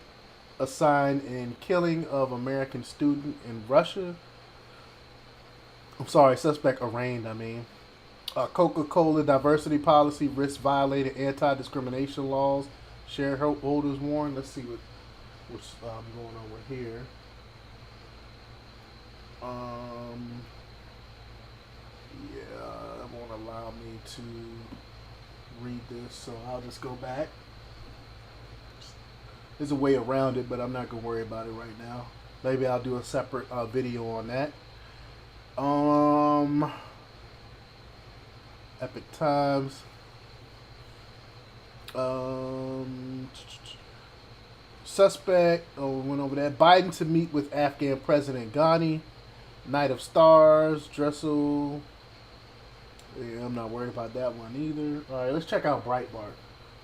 assigned in killing of American student in Russia. Suspect arraigned, Coca-Cola diversity policy risks violating anti-discrimination laws. Shareholders warn. Let's see what's going over here. Yeah, it won't allow me to read this, so I'll just go back. There's a way around it, but I'm not going to worry about it right now. Maybe I'll do a separate video on that. Epic Times. Suspect. Went over that. Biden to meet with Afghan President Ghani. Night of Stars. Dressel. Yeah, I'm not worried about that one either. All right, let's check out Breitbart.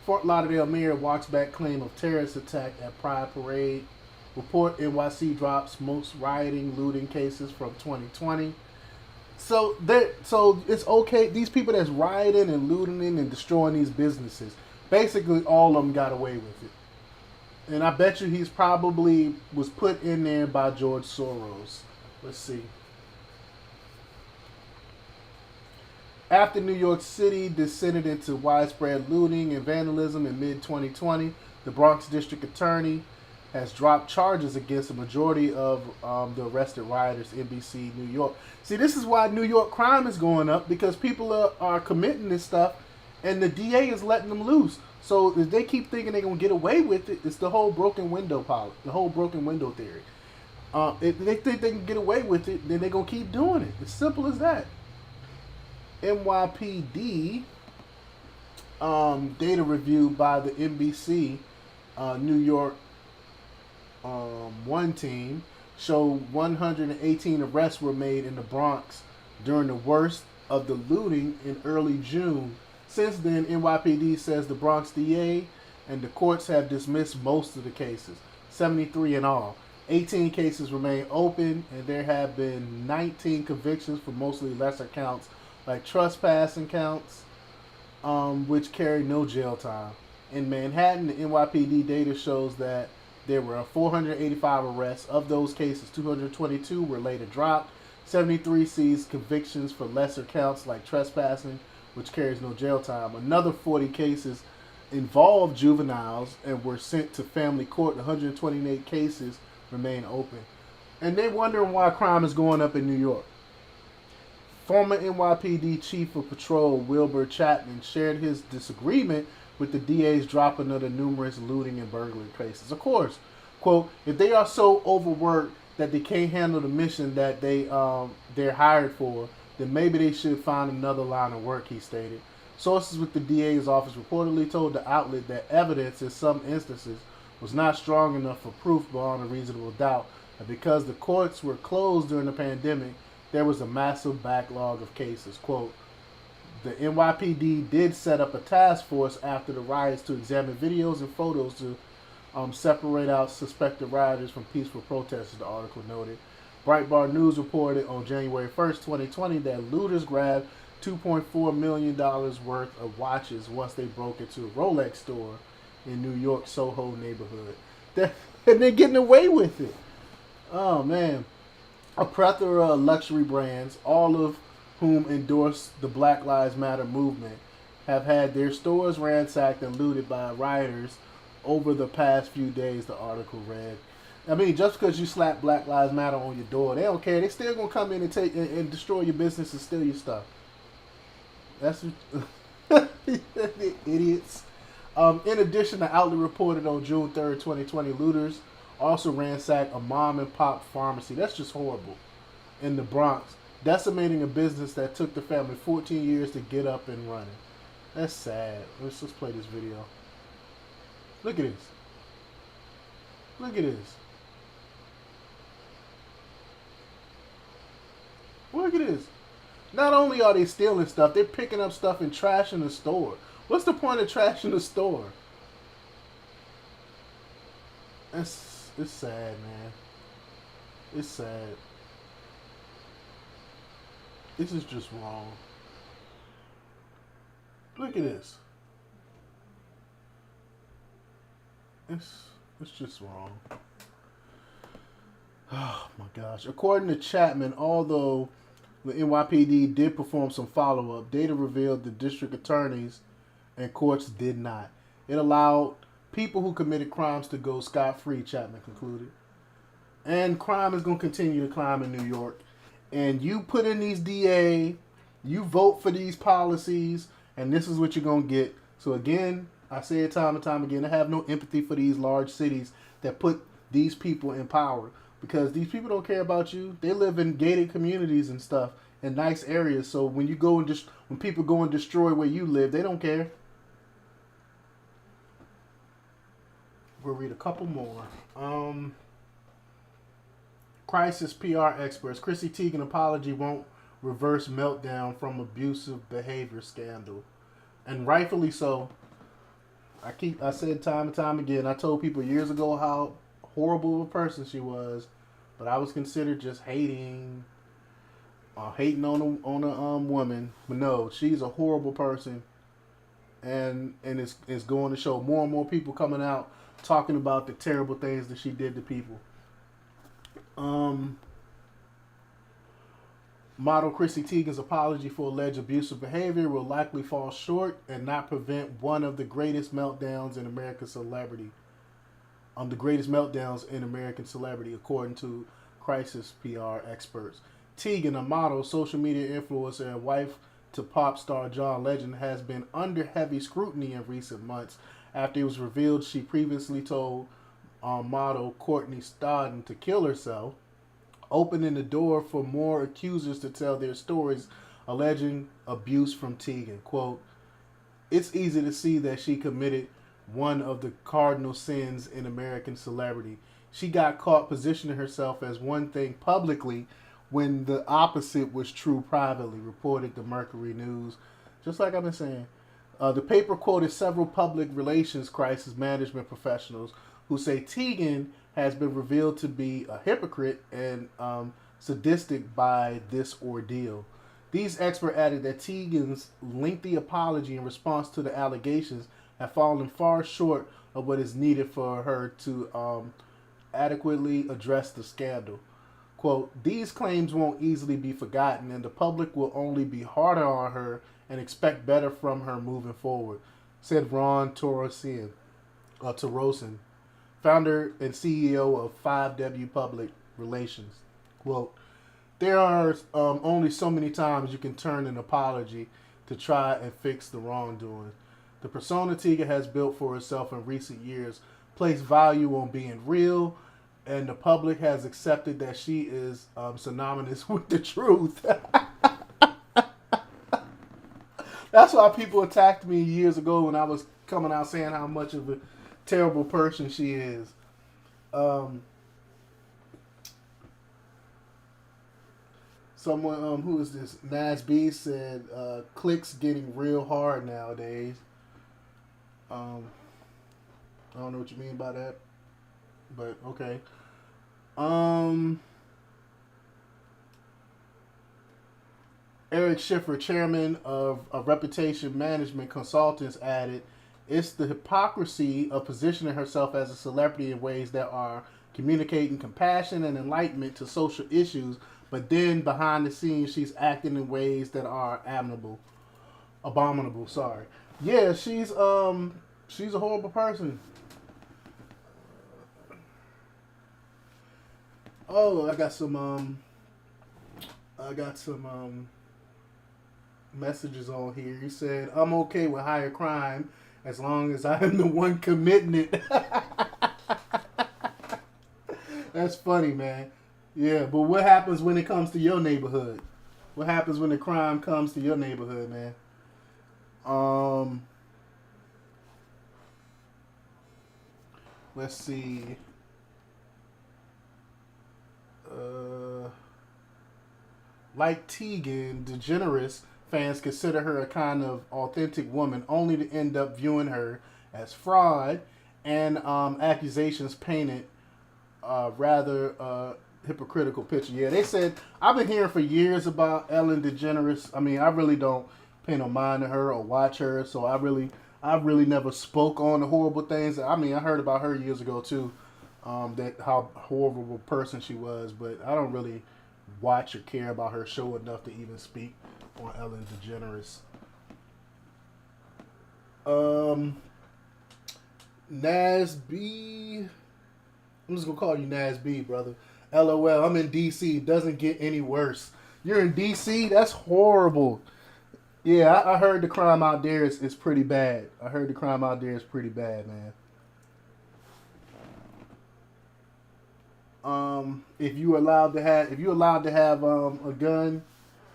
Fort Lauderdale mayor walks back claim of terrorist attack at Pride Parade. Report NYC drops most rioting, looting cases from 2020. So it's okay. These people that's rioting and looting and destroying these businesses, basically all of them got away with it. And I bet you he's probably was put in there by George Soros. Let's see. After New York City descended into widespread looting and vandalism in mid-2020, the Bronx District Attorney has dropped charges against a majority of the arrested rioters, NBC New York. See, this is why New York crime is going up, because people are committing this stuff, and the DA is letting them loose. So if they keep thinking they're going to get away with it, it's the whole broken window policy, the whole broken window theory. If they think they can get away with it, then they're going to keep doing it. It's simple as that. NYPD data review by the NBC New York 1 team show 118 arrests were made in the Bronx during the worst of the looting in early June. Since then, NYPD says the Bronx DA and the courts have dismissed most of the cases, 73 in all. 18 cases remain open, and there have been 19 convictions for mostly lesser counts like trespassing counts, which carry no jail time. In Manhattan, the NYPD data shows that there were 485 arrests. Of those cases, 222 were later dropped. 73 seized convictions for lesser counts like trespassing, which carries no jail time. Another 40 cases involved juveniles and were sent to family court. 128 cases remain open. And they're wondering why crime is going up in New York. Former NYPD Chief of Patrol Wilbur Chapman shared his disagreement with the DA's dropping of the numerous looting and burglary cases. Of course, quote, if they are so overworked that they can't handle the mission that they're hired for, then maybe they should find another line of work, he stated. Sources with the DA's office reportedly told the outlet that evidence in some instances was not strong enough for proof beyond a reasonable doubt, and because the courts were closed during the pandemic, there was a massive backlog of cases. Quote, the NYPD did set up a task force after the riots to examine videos and photos to separate out suspected rioters from peaceful protesters, the article noted. Breitbart News reported on January 1st, 2020 that looters grabbed $2.4 million worth of watches once they broke into a Rolex store in New York's Soho neighborhood. And they're getting away with it. Oh, man. A plethora of luxury brands, all of whom endorse the Black Lives Matter movement, have had their stores ransacked and looted by rioters over the past few days, the article read. I mean, just because you slap Black Lives Matter on your door, they don't care. They still going to come in and take and destroy your business and steal your stuff. That's idiots. In addition, the outlet reported on June 3rd, 2020, looters also ransacked a mom and pop pharmacy. That's just horrible. In the Bronx. decimating a business that took the family 14 years to get up and running. That's sad. Let's just play this video. Look at this. Look at this. Look at this. Not only are they stealing stuff, they're picking up stuff and trashing the store. What's the point of trashing the store? It's sad, man. It's sad. This is just wrong. Look at this. It's just wrong. Oh my gosh. According to Chapman, although the NYPD did perform some follow-up, data revealed the district attorneys and courts did not. It allowed people who committed crimes to go scot-free, Chapman concluded. And crime is going to continue to climb in New York. And you put in these DA, you vote for these policies, and this is what you're going to get. So again, I say it time and time again, I have no empathy for these large cities that put these people in power. Because these people don't care about you. They live in gated communities and stuff in nice areas. So when you go and when people go and destroy where you live, they don't care. We'll read a couple more. Crisis PR experts. Chrissy Teigen apology won't reverse meltdown from abusive behavior scandal. And rightfully so. I said time and time again, I told people years ago how horrible of a person she was, but I was considered just hating on a woman. But no, she's a horrible person, and it's going to show. More and more people coming out talking about the terrible things that she did to people. Model Chrissy Teigen's apology for alleged abusive behavior will likely fall short and not prevent one of the greatest meltdowns in American celebrity. The greatest meltdowns in American celebrity, according to crisis PR experts. Teigen, a model, social media influencer, and wife to pop star John Legend, has been under heavy scrutiny in recent months after it was revealed she previously told model Courtney Stodden to kill herself, opening the door for more accusers to tell their stories alleging abuse from Teigen. Quote, "It's easy to see that she committed one of the cardinal sins in American celebrity. She got caught positioning herself as one thing publicly when the opposite was true privately," reported the Mercury News. Just like I've been saying. The paper quoted several public relations crisis management professionals who say Teigen has been revealed to be a hypocrite and sadistic by this ordeal. These experts added that Teigen's lengthy apology in response to the allegations have fallen far short of what is needed for her to adequately address the scandal. Quote, "These claims won't easily be forgotten, and the public will only be harder on her and expect better from her moving forward," said Ron Torosin, founder and CEO of 5W Public Relations. Quote, "There are only so many times you can turn an apology to try and fix the wrongdoing. The persona Teigen has built for herself in recent years placed value on being real, and the public has accepted that she is synonymous with the truth." That's why people attacked me years ago when I was coming out saying how much of a terrible person she is. Someone, who is this? Nas B said, clicks getting real hard nowadays. I don't know what you mean by that, but okay. Eric Schiffer, chairman of Reputation Management Consultants, added, "It's the hypocrisy of positioning herself as a celebrity in ways that are communicating compassion and enlightenment to social issues, but then behind the scenes she's acting in ways that are abominable." Sorry. Yeah, she's a horrible person. Oh, I got some messages on here. He said, "I'm okay with higher crime as long as I am the one committing it." That's funny, man. Yeah, but what happens when it comes to your neighborhood? What happens when the crime comes to your neighborhood, man? Let's see. Like Tegan, DeGeneres fans consider her a kind of authentic woman, only to end up viewing her as fraud and accusations painted rather hypocritical picture. Yeah, they said, I've been hearing for years about Ellen DeGeneres. I mean, I really don't pay no mind to her or watch her, so I really never spoke on the horrible things. I mean, I heard about her years ago too, that how horrible a person she was, but I don't really watch or care about her show enough to even speak on Ellen DeGeneres. Nas B. I'm just gonna call you Nas B, brother. LOL. I'm in DC. Doesn't get any worse. You're in DC? That's horrible. Yeah, I heard the crime out there is pretty bad. I heard the crime out there is pretty bad, man. If you're allowed to have a gun,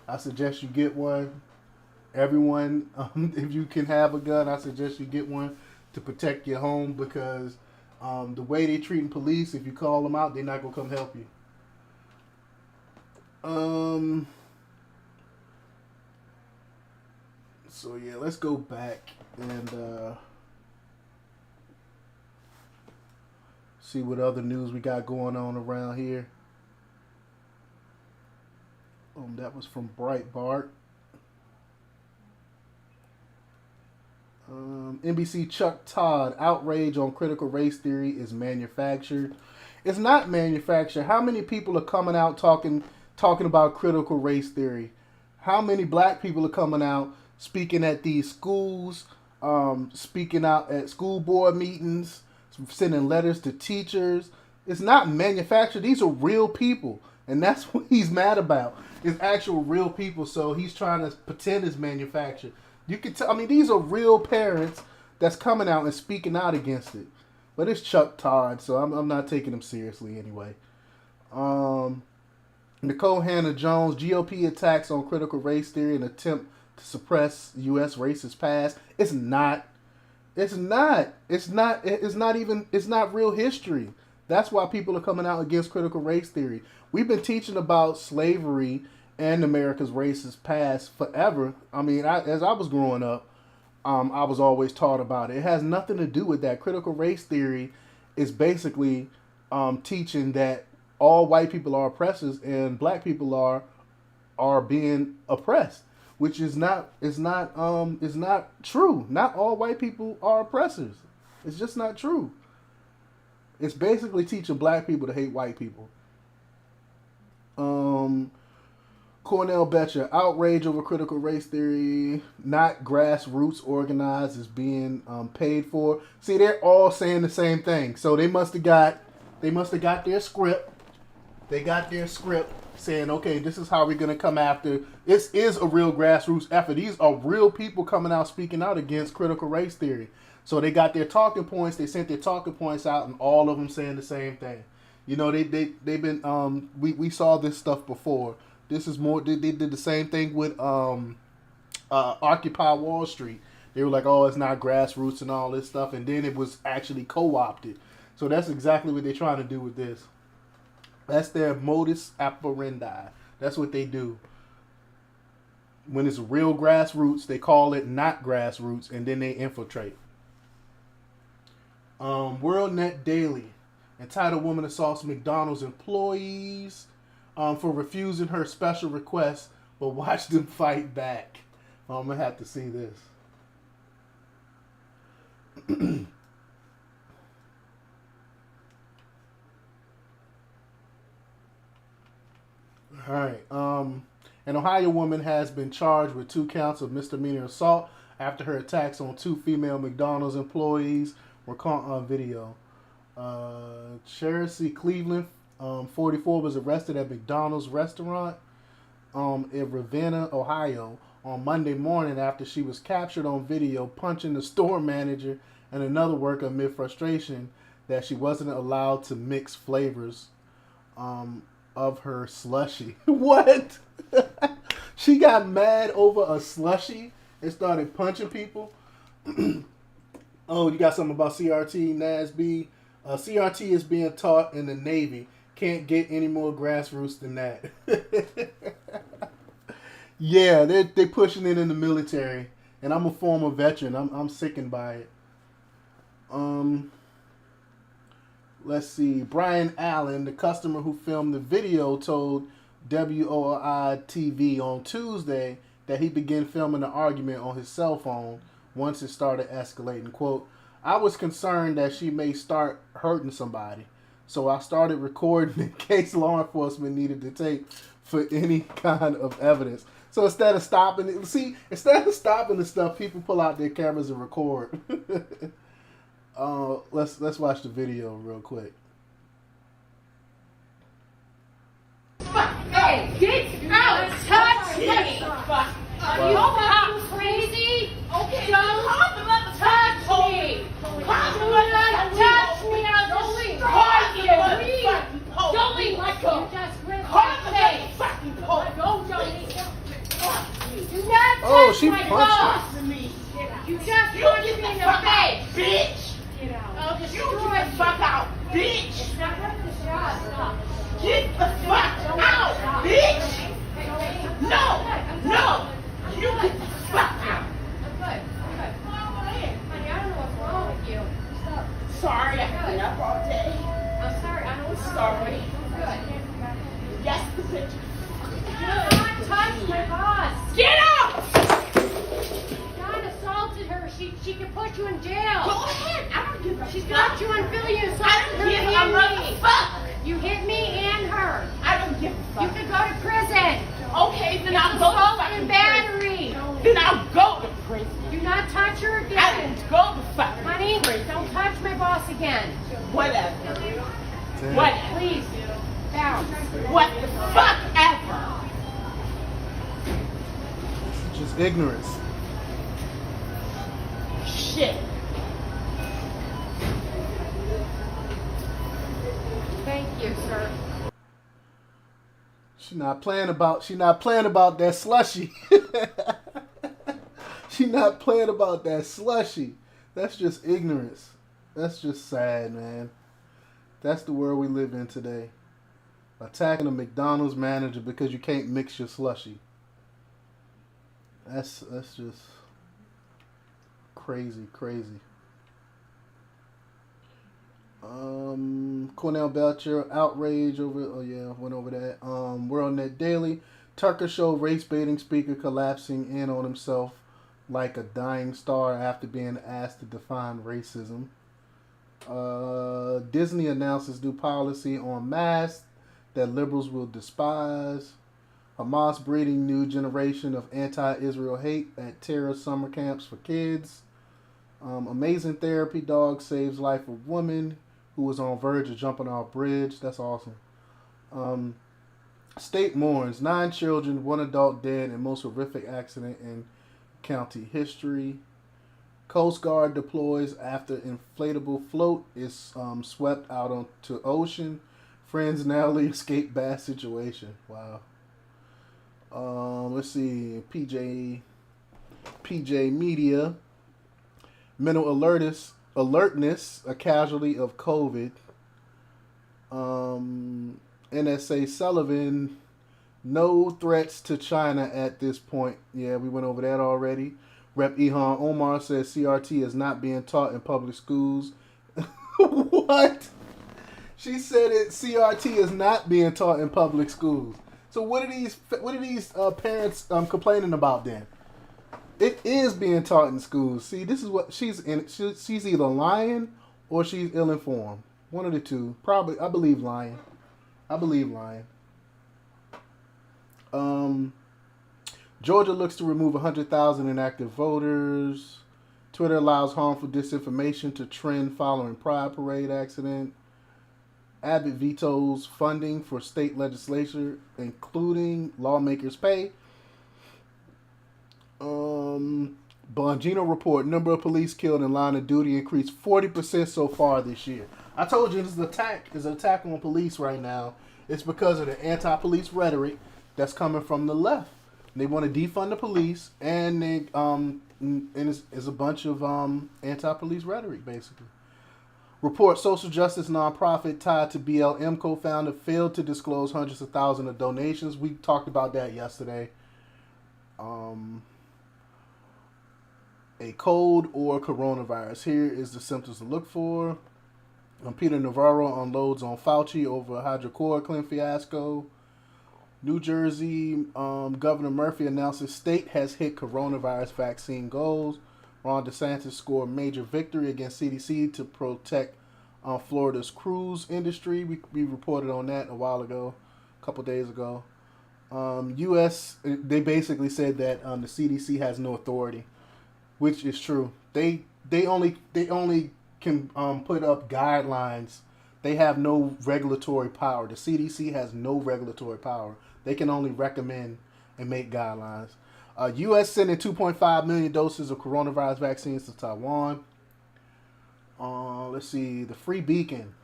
I suggest you get one. Everyone, if you can have a gun, I suggest you get one to protect your home, because the way they treating police, if you call them out, they're not gonna come help you. So yeah, let's go back and see what other news we got going on around here. That was from Breitbart. NBC Chuck Todd, outrage on critical race theory is manufactured. It's not manufactured. How many people are coming out talking about critical race theory? How many black people are coming out speaking at these schools, speaking out at school board meetings, sending letters to teachers? It's not manufactured. These are real people, and that's what he's mad about. It's actual real people, so he's trying to pretend it's manufactured. You can tell. I mean, these are real parents that's coming out and speaking out against it. But it's Chuck Todd, so I'm not taking him seriously anyway. Nicole Hannah-Jones, GOP attacks on critical race theory and attempt to suppress U.S. racist past. It's not real history. That's why people are coming out against critical race theory. We've been teaching about slavery and America's racist past forever. I mean, as I was growing up, I was always taught about it. It has nothing to do with that. Critical race theory is basically teaching that all white people are oppressors and black people are being oppressed, which is not true. Not all white people are oppressors. It's just not true. It's basically teaching black people to hate white people. Cornell Betcher, outrage over critical race theory, not grassroots organized, is being paid for. See, they're all saying the same thing. So they must have got their script. They got their script saying, okay, this is how we're gonna come after. This is a real grassroots effort. These are real people coming out speaking out against critical race theory. So they got their talking points. They sent their talking points out, and all of them saying the same thing. You know, they've been we saw this stuff before. This is more. They did the same thing with Occupy Wall Street. They were like, oh, it's not grassroots and all this stuff, and then it was actually co-opted. So that's exactly what they're trying to do with this. That's their modus operandi. That's what they do. When it's real grassroots, they call it not grassroots, and then they infiltrate. WorldNet Daily. Entitled woman assaults McDonald's employees for refusing her special request, but watch them fight back. I'm going to have to see this. All right. An Ohio woman has been charged with 2 counts of misdemeanor assault after her attacks on 2 female McDonald's employees were caught on video. Chercy Cleveland, 44, was arrested at McDonald's restaurant in Ravenna, Ohio, on Monday morning after she was captured on video punching the store manager and another worker amid frustration that she wasn't allowed to mix flavors of her slushie. What? She got mad over a slushie and started punching people. Oh, you got something about CRT, NASB? CRT is being taught in the Navy. Can't get any more grassroots than that. Yeah, they pushing it in the military. And I'm a former veteran. I'm sickened by it. Let's see. Brian Allen, the customer who filmed the video, told WOI TV on Tuesday that he began filming the argument on his cell phone once it started escalating. Quote, I was concerned that she may start hurting somebody, so I started recording in case law enforcement needed to take for any kind of evidence. So instead of stopping it, instead of stopping the stuff, people pull out their cameras and record. Let's watch the video real quick. Hey, get out! Touch me! Are you crazy? Okay, don't touch me! Do not touch me! I'll destroy you! Jolie, let go! You just ripped my face! Let go, Jolie! Do not touch my boss! You just punched me in the face! Bitch! Get out. I'll destroy You you! get the fuck out, bitch! It's not worth the shot. Stop. Get the fuck out, bitch! No! You get the fuck out! I'm good. Honey, I don't know what's wrong with you. Stop. Sorry, I've been up all day. I'm sorry. I know what's wrong. Sorry. I'm good. Yes, the bitch. Do not touch my boss. Get out! John assaulted her. She could put you in jail. Go ahead. I don't give a She's fuck. got you on video. You I assaulted don't her give a and me. motherfucker. You hit me and her. I don't give a You fuck. could go to prison. Okay, then I'll go to Assault fucking and prison. battery. Then I'll go to prison. Do not touch her I again. will go to fucking Honey, prison. don't touch my boss again. Whatever. Damn. Whatever. Please. Bounce. What the fuck ever. Just ignorance. Shit. Thank you, sir. She not playing about that slushy. She not playing about that slushy. That's just ignorance. That's just sad, man. That's the world we live in today. Attacking a McDonald's manager because you can't mix your slushy. That's just crazy. Cornell Belcher, outrage over, went over that. WorldNet Daily, Tucker show race baiting speaker collapsing in on himself like a dying star after being asked to define racism. Disney announces new policy on masks that liberals will despise. Hamas breeding new generation of anti-Israel hate at terror summer camps for kids. Amazing therapy dog saves life of woman who was on verge of jumping off bridge. That's awesome. State mourns 9 children, 1 adult dead in most horrific accident in county history. Coast Guard deploys after inflatable float is swept out onto ocean. Friends narrowly escape bad situation. Wow. Let's see. PJ Media. Mental alertness, a casualty of COVID. NSA Sullivan, no threats to China at this point. Yeah, we went over that already. Rep. Ilhan Omar says CRT is not being taught in public schools. What? She said CRT is not being taught in public schools. So what are these parents complaining about then? It is being taught in schools. See, this is what she's either lying or she's ill-informed. One of the two. Probably, I believe lying. Georgia looks to remove 100,000 inactive voters. Twitter allows harmful disinformation to trend following Pride Parade accident. Abbott vetoes funding for state legislature, including lawmakers' pay. Bongino report, number of police killed in line of duty increased 40% so far this year. I told you this is an attack on police right now. It's because of the anti-police rhetoric that's coming from the left. They want to defund the police, and it's a bunch of anti-police rhetoric, basically. Report: social justice nonprofit tied to BLM co-founder failed to disclose hundreds of thousands of donations. We talked about that yesterday. A cold or coronavirus. Here is the symptoms to look for. Peter Navarro unloads on Fauci over hydrochloroquine fiasco. New Jersey Governor Murphy announces state has hit coronavirus vaccine goals. Ron DeSantis scored major victory against CDC to protect Florida's cruise industry. We reported on that a couple days ago. U.S. They basically said that the CDC has no authority, which is true. They only can put up guidelines. They have no regulatory power. The CDC has no regulatory power. They can only recommend and make guidelines. U.S. sending 2.5 million doses of coronavirus vaccines to Taiwan. Let's see. The Free Beacon.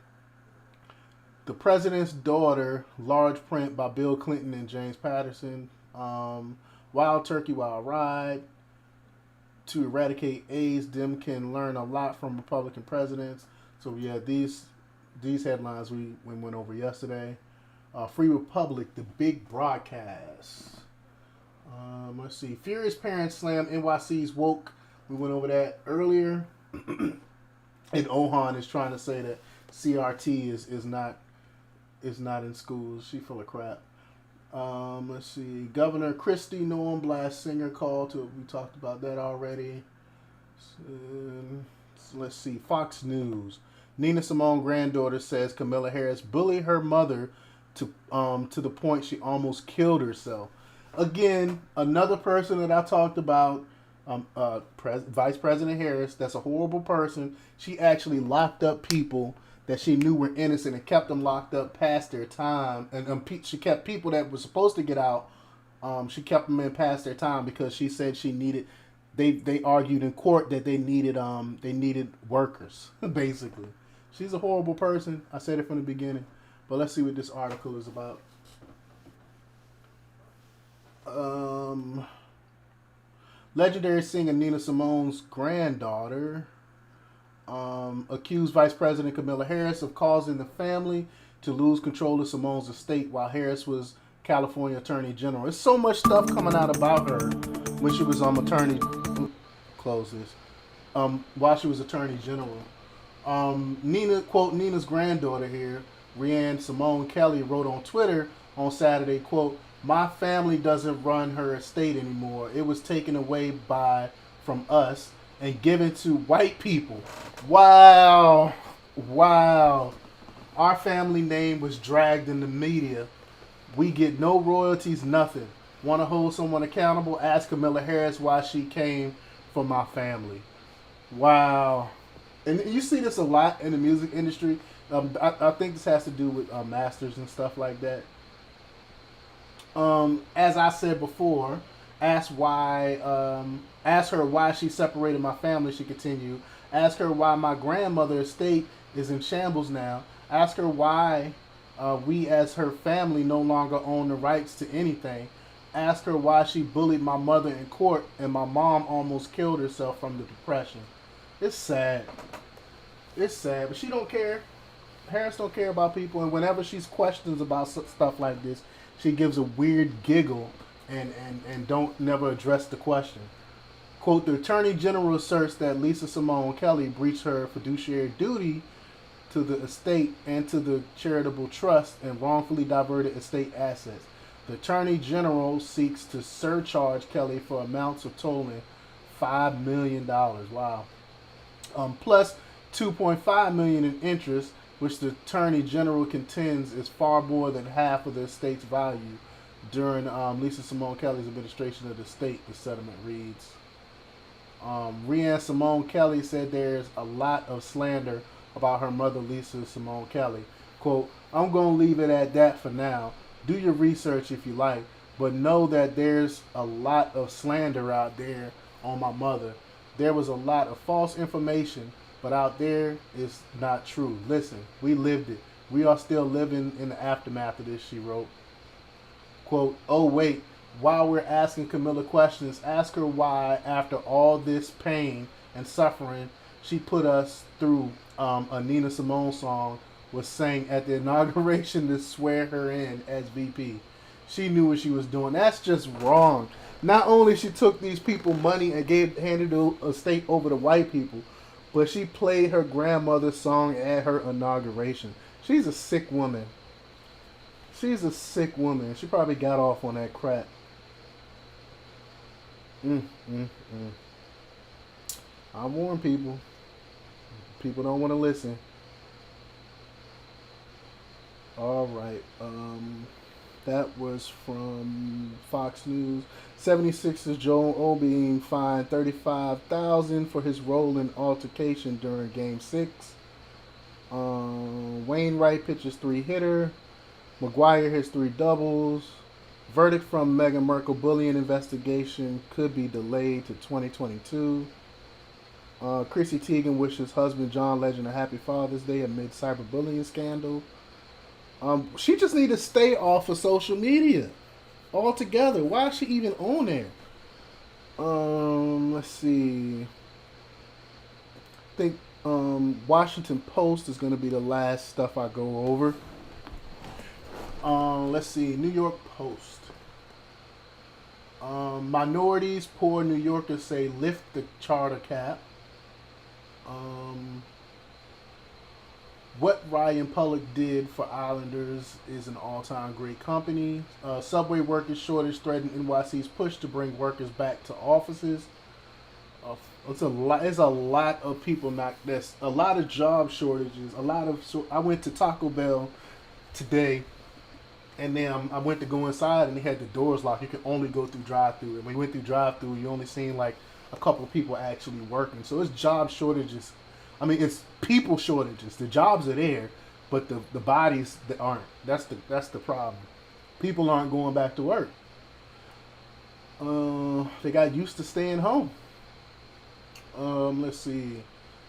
The President's Daughter, large print by Bill Clinton and James Patterson. Wild Turkey, Wild Ride. To eradicate AIDS, Dem can learn a lot from Republican presidents. So yeah, these headlines we went over yesterday. Free Republic, the big broadcast. Let's see. Furious parents slam NYC's woke. We went over that earlier. And Ohan is trying to say that CRT is not in schools. She full of crap. Let's see. Governor Christie, Noam Blast singer call to. We talked about that already. Let's see. Fox News. Nina Simone granddaughter says Kamala Harris bullied her mother to the point she almost killed herself. Again, another person that I talked about, Vice President Harris. That's a horrible person. She actually locked up people that she knew were innocent and kept them locked up past their time. And she kept people that were supposed to get out. She kept them in past their time because she said she needed. They argued in court that they needed workers. Basically, she's a horrible person. I said it from the beginning. But let's see what this article is about. Legendary singer Nina Simone's granddaughter accused Vice President Kamala Harris of causing the family to lose control of Simone's estate while Harris was California Attorney General. There's so much stuff coming out about her when she was Attorney. Close this. While she was Attorney General. Nina's granddaughter here, Rhiannon Simone Kelly, wrote on Twitter on Saturday, quote, "My family doesn't run her estate anymore. It was taken away from us and given to white people. Wow. Our family name was dragged in the media. We get no royalties, nothing. Want to hold someone accountable? Ask Kamala Harris why she came for my family." Wow. And you see this a lot in the music industry. I think this has to do with masters and stuff like that. As I said before, ask her why she separated my family, she continued. Ask her why my grandmother's estate is in shambles now. Ask her why we as her family no longer own the rights to anything. Ask her why she bullied my mother in court and my mom almost killed herself from the depression. It's sad. But she don't care. Harris don't care about people, and whenever she's questions about stuff like this, she gives a weird giggle and don't never address the question. Quote, the Attorney General asserts that Lisa Simone Kelly breached her fiduciary duty to the estate and to the charitable trust and wrongfully diverted estate assets. The Attorney General seeks to surcharge Kelly for amounts of totaling $5 million. Wow. Plus $2.5 million in interest, which the Attorney General contends is far more than half of the estate's value during Lisa Simone Kelly's administration of the estate, the settlement reads. Rhiannon Simone Kelly said there's a lot of slander about her mother, Lisa Simone Kelly. Quote, I'm going to leave it at that for now. Do your research if you like, but know that there's a lot of slander out there on my mother. There was a lot of false information, but out there it's not true. Listen, we lived it. We are still living in the aftermath of this, she wrote. Quote, oh wait, while we're asking Camilla questions, ask her why, after all this pain and suffering she put us through, a Nina Simone song was sang at the inauguration to swear her in as VP. She knew what she was doing. That's just wrong. Not only she took these people money and handed a state over to white people, but she played her grandmother's song at her inauguration. She's a sick woman. She's a sick woman. She probably got off on that crap. I warn people. People don't want to listen. All right. That was from Fox News. 76ers Joel Embiid fined $35,000 for his role in altercation during Game 6. Wainwright pitches 3-hitter. McGuire hits 3 doubles. Verdict from Meghan Markle bullying investigation could be delayed to 2022. Chrissy Teigen wishes husband John Legend a happy Father's Day amid cyberbullying scandal. She just need to stay off of social media altogether. Why is she even on there? Let's see. I think Washington Post is going to be the last stuff I go over. Let's see. New York Post. Minorities, poor New Yorkers say lift the charter cap. What Ryan Pulock did for Islanders is an all-time great company. Subway workers shortage threatened NYC's push to bring workers back to offices. It's a lot of people there's a lot of job shortages. I went to Taco Bell today, and then I went to go inside, and they had the doors locked. You could only go through drive-through, and when you went through drive-through, you only seen like a couple of people actually working. So it's job shortages. I mean, it's people shortages. The jobs are there, but the bodies that aren't. That's the problem. People aren't going back to work. They got used to staying home. Let's see.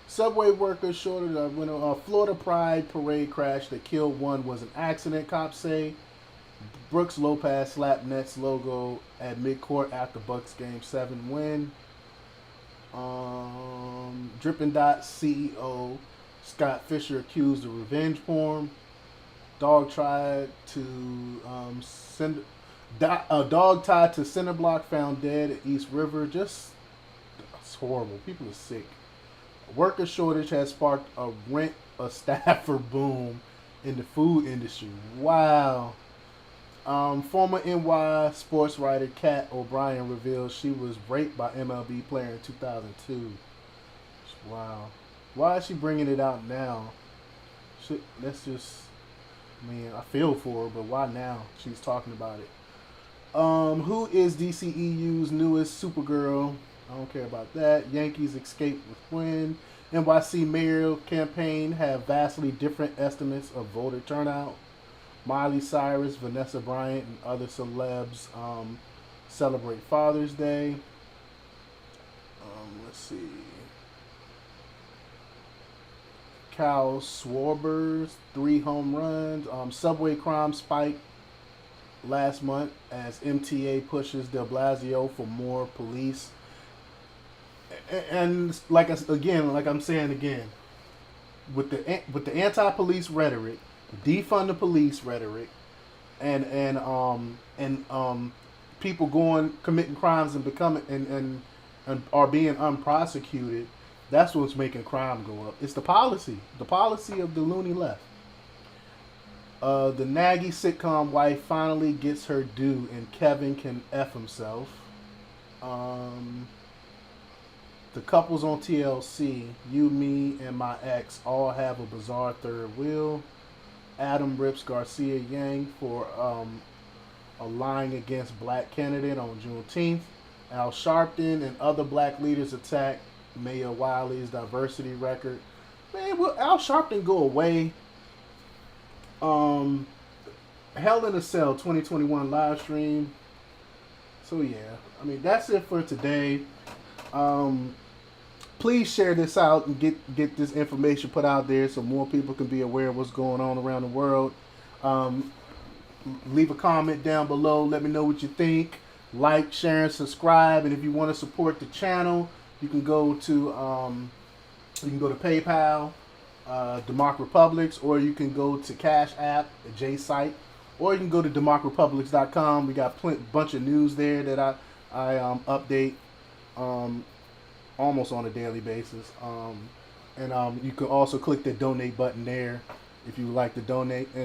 Subway workers shortage. When a Florida Pride parade crash that killed one was an accident, cops say. Brooks Lopez slapped Nets logo at midcourt after Bucks Game 7 win. Drippin' Dots CEO Scott Fisher accused of revenge porn. Dog tried to dog tied to center block found dead at East River. It's horrible. People are sick. Worker shortage has sparked a staffer boom in the food industry. Wow. Former NY sports writer Kat O'Brien reveals she was raped by MLB player in 2002. Wow. Why is she bringing it out now? I feel for her, but why now? She's talking about it. Who is DCEU's newest Supergirl? I don't care about that. Yankees escape with win. NYC mayor campaign have vastly different estimates of voter turnout. Miley Cyrus, Vanessa Bryant, and other celebs celebrate Father's Day. Let's see. Cal Schwarber's 3 home runs. Subway crime spiked last month as MTA pushes de Blasio for more police. And like I'm saying again, with the anti-police rhetoric, defund the police rhetoric, and people committing crimes and becoming and are being unprosecuted. That's what's making crime go up. It's the policy of the loony left. The naggy sitcom wife finally gets her due, and Kevin can F himself. The couples on TLC, You, Me, and My Ex, all have a bizarre third wheel. Adam rips Garcia Yang for a lying against black candidate on Juneteenth. Al Sharpton and other black leaders attack Mayor Wiley's diversity record. Man, will Al Sharpton go away? Hell in a Cell 2021 live stream. So yeah, I mean that's it for today. Please share this out and get this information put out there so more people can be aware of what's going on around the world. Leave a comment down below. Let me know what you think. like, share, and subscribe. And if you want to support the channel, you can go to PayPal, DEMOCREPUBLIX, or you can go to Cash App, JSite, or you can go to DEMOCREPUBLIX.com. We got a bunch of news there that I update almost on a daily basis. And you can also click the donate button there if you would like to donate. And